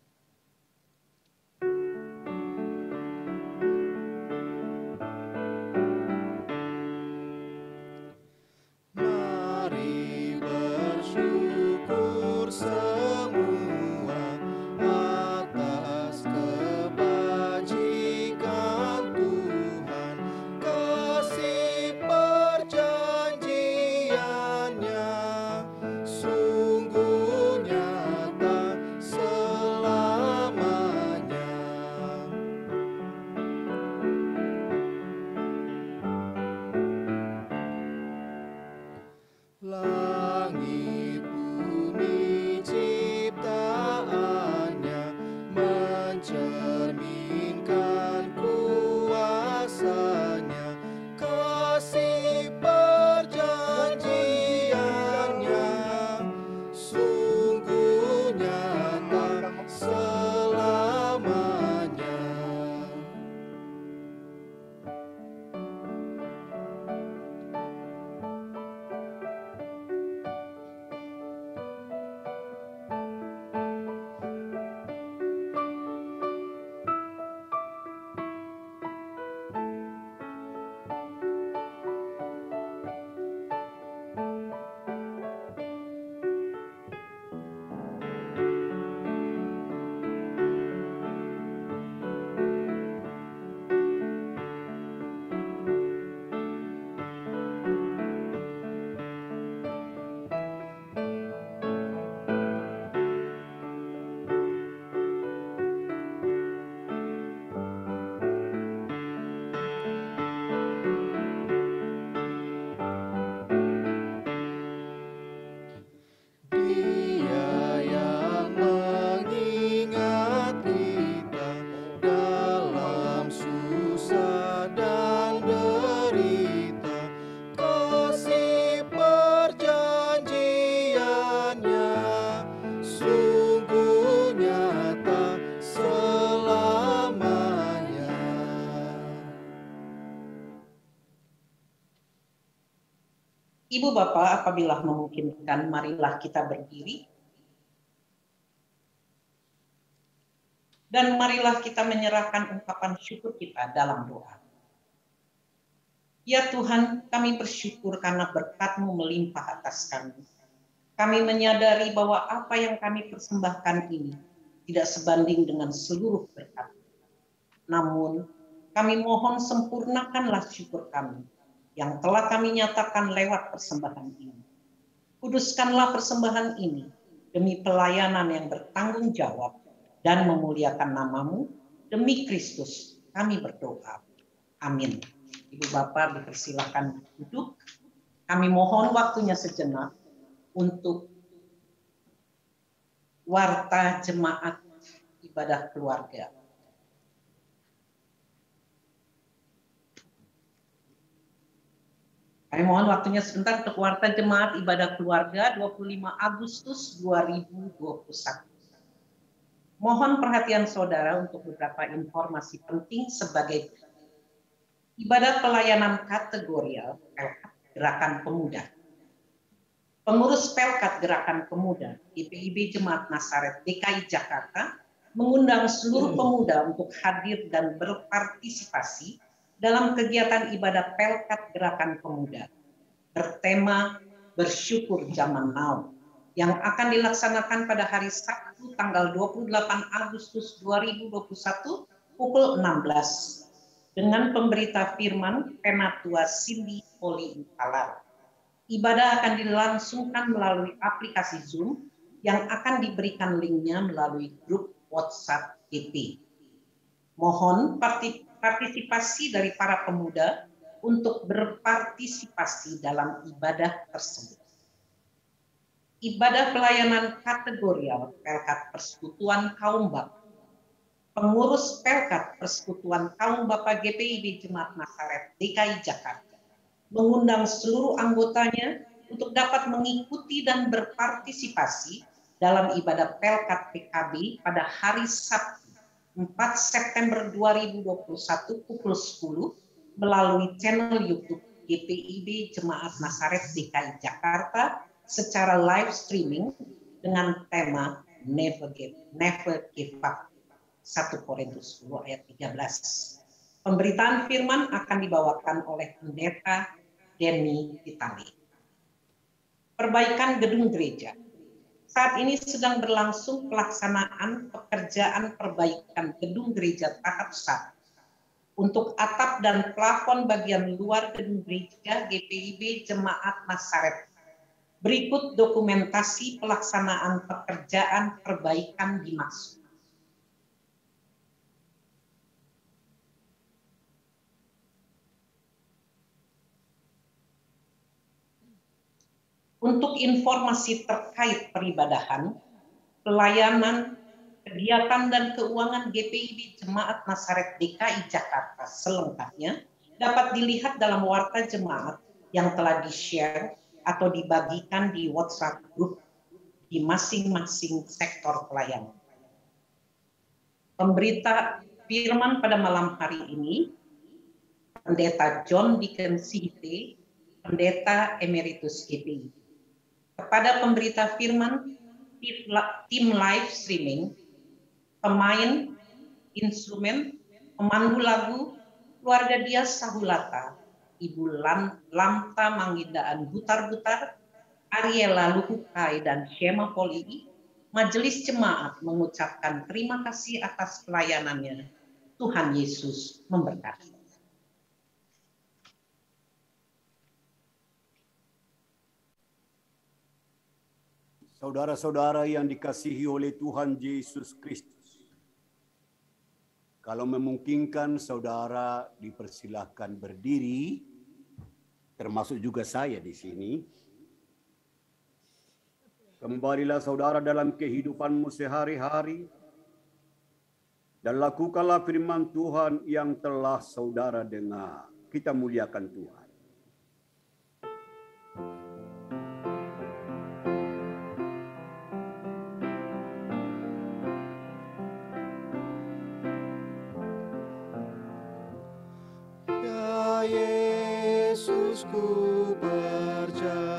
Mari bersyukur semua atas kebajikan Tuhan, kasih Ibu Bapak, apabila memungkinkan, marilah kita berdiri. Dan marilah kita menyerahkan ungkapan syukur kita dalam doa. Ya Tuhan, kami bersyukur karena berkat-Mu melimpah atas kami. Kami menyadari bahwa apa yang kami persembahkan ini tidak sebanding dengan seluruh berkat. Namun, kami mohon sempurnakanlah syukur kami yang telah kami nyatakan lewat persembahan ini. Kuduskanlah persembahan ini demi pelayanan yang bertanggung jawab dan memuliakan nama-Mu, demi Kristus kami berdoa. Amin. Ibu Bapak dipersilakan duduk. Kami mohon waktunya sejenak untuk warta jemaat ibadah keluarga. Kami mohon waktunya sebentar untuk warta jemaat ibadah keluarga 25 Agustus 2021. Mohon perhatian saudara untuk beberapa informasi penting sebagai ibadah pelayanan kategorial Pelkat Gerakan Pemuda. Pengurus Pelkat Gerakan Pemuda GPIB Jemaat Nazaret DKI Jakarta mengundang seluruh pemuda untuk hadir dan berpartisipasi dalam kegiatan ibadah Pelkat Gerakan Pemuda bertema Bersyukur Zaman Now yang akan dilaksanakan pada hari Sabtu tanggal 28 Agustus 2021 pukul 16 dengan pemberita firman Penatua Cindy Poli Alar. Ibadah akan dilangsungkan melalui aplikasi Zoom yang akan diberikan linknya melalui grup WhatsApp GP. Mohon partisipasi dari para pemuda untuk berpartisipasi dalam ibadah tersebut. Ibadah pelayanan kategorial Pelkat Persekutuan Kaum Bapa. Pengurus Pelkat Persekutuan Kaum Bapa GPIB Jemaat Nazaret DKI Jakarta mengundang seluruh anggotanya untuk dapat mengikuti dan berpartisipasi dalam ibadah Pelkat PKB pada hari Sabtu 4 September 2021 pukul 10 melalui channel YouTube GPIB Jemaat Nazaret DKI Jakarta secara live streaming dengan tema Never Give Up. 1 Korintus 10 ayat 13. Pemberitaan firman akan dibawakan oleh Pendeta Denny Vitali. Perbaikan gedung gereja. Saat ini sedang berlangsung pelaksanaan pekerjaan perbaikan gedung gereja tahap 1. Untuk atap dan plafon bagian luar gedung gereja GPIB Jemaat Nazaret. Berikut dokumentasi pelaksanaan pekerjaan perbaikan dimaksud. Untuk informasi terkait peribadahan, pelayanan, kegiatan dan keuangan GPIB Jemaat Nazaret DKI Jakarta selengkapnya dapat dilihat dalam warta jemaat yang telah di-share atau dibagikan di WhatsApp group di masing-masing sektor pelayanan. Pemberita firman pada malam hari ini, Pendeta John Deacon Sihite, Pendeta Emeritus GPI. Kepada pemberita firman, tim live streaming, pemain, instrumen, pemandu lagu, keluarga Dias Sahulata, Ibu Lamta Manggindaan Butar-Butar, Ariela Luhukai dan Shema Poli, Majelis Jemaat mengucapkan terima kasih atas pelayanannya. Tuhan Yesus memberkati. Saudara-saudara yang dikasihi oleh Tuhan Yesus Kristus, kalau memungkinkan saudara dipersilahkan berdiri, termasuk juga saya di sini. Kembalilah saudara dalam kehidupanmu sehari-hari dan lakukanlah firman Tuhan yang telah saudara dengar. Kita muliakan Tuhan. Ya Yesus, ku berjanji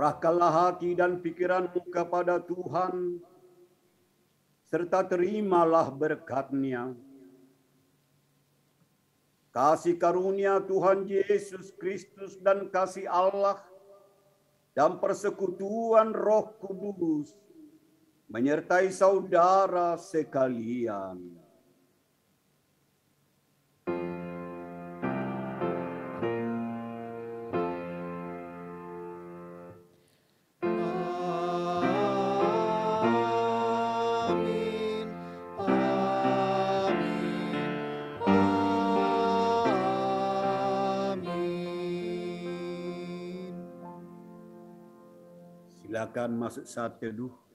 Serahkanlah hati dan pikiranmu kepada Tuhan, serta terimalah berkat-Nya. Kasih karunia Tuhan Yesus Kristus dan kasih Allah dan persekutuan Roh Kudus menyertai saudara sekalian. Amin. Amin. Silakan masuk saat teduh.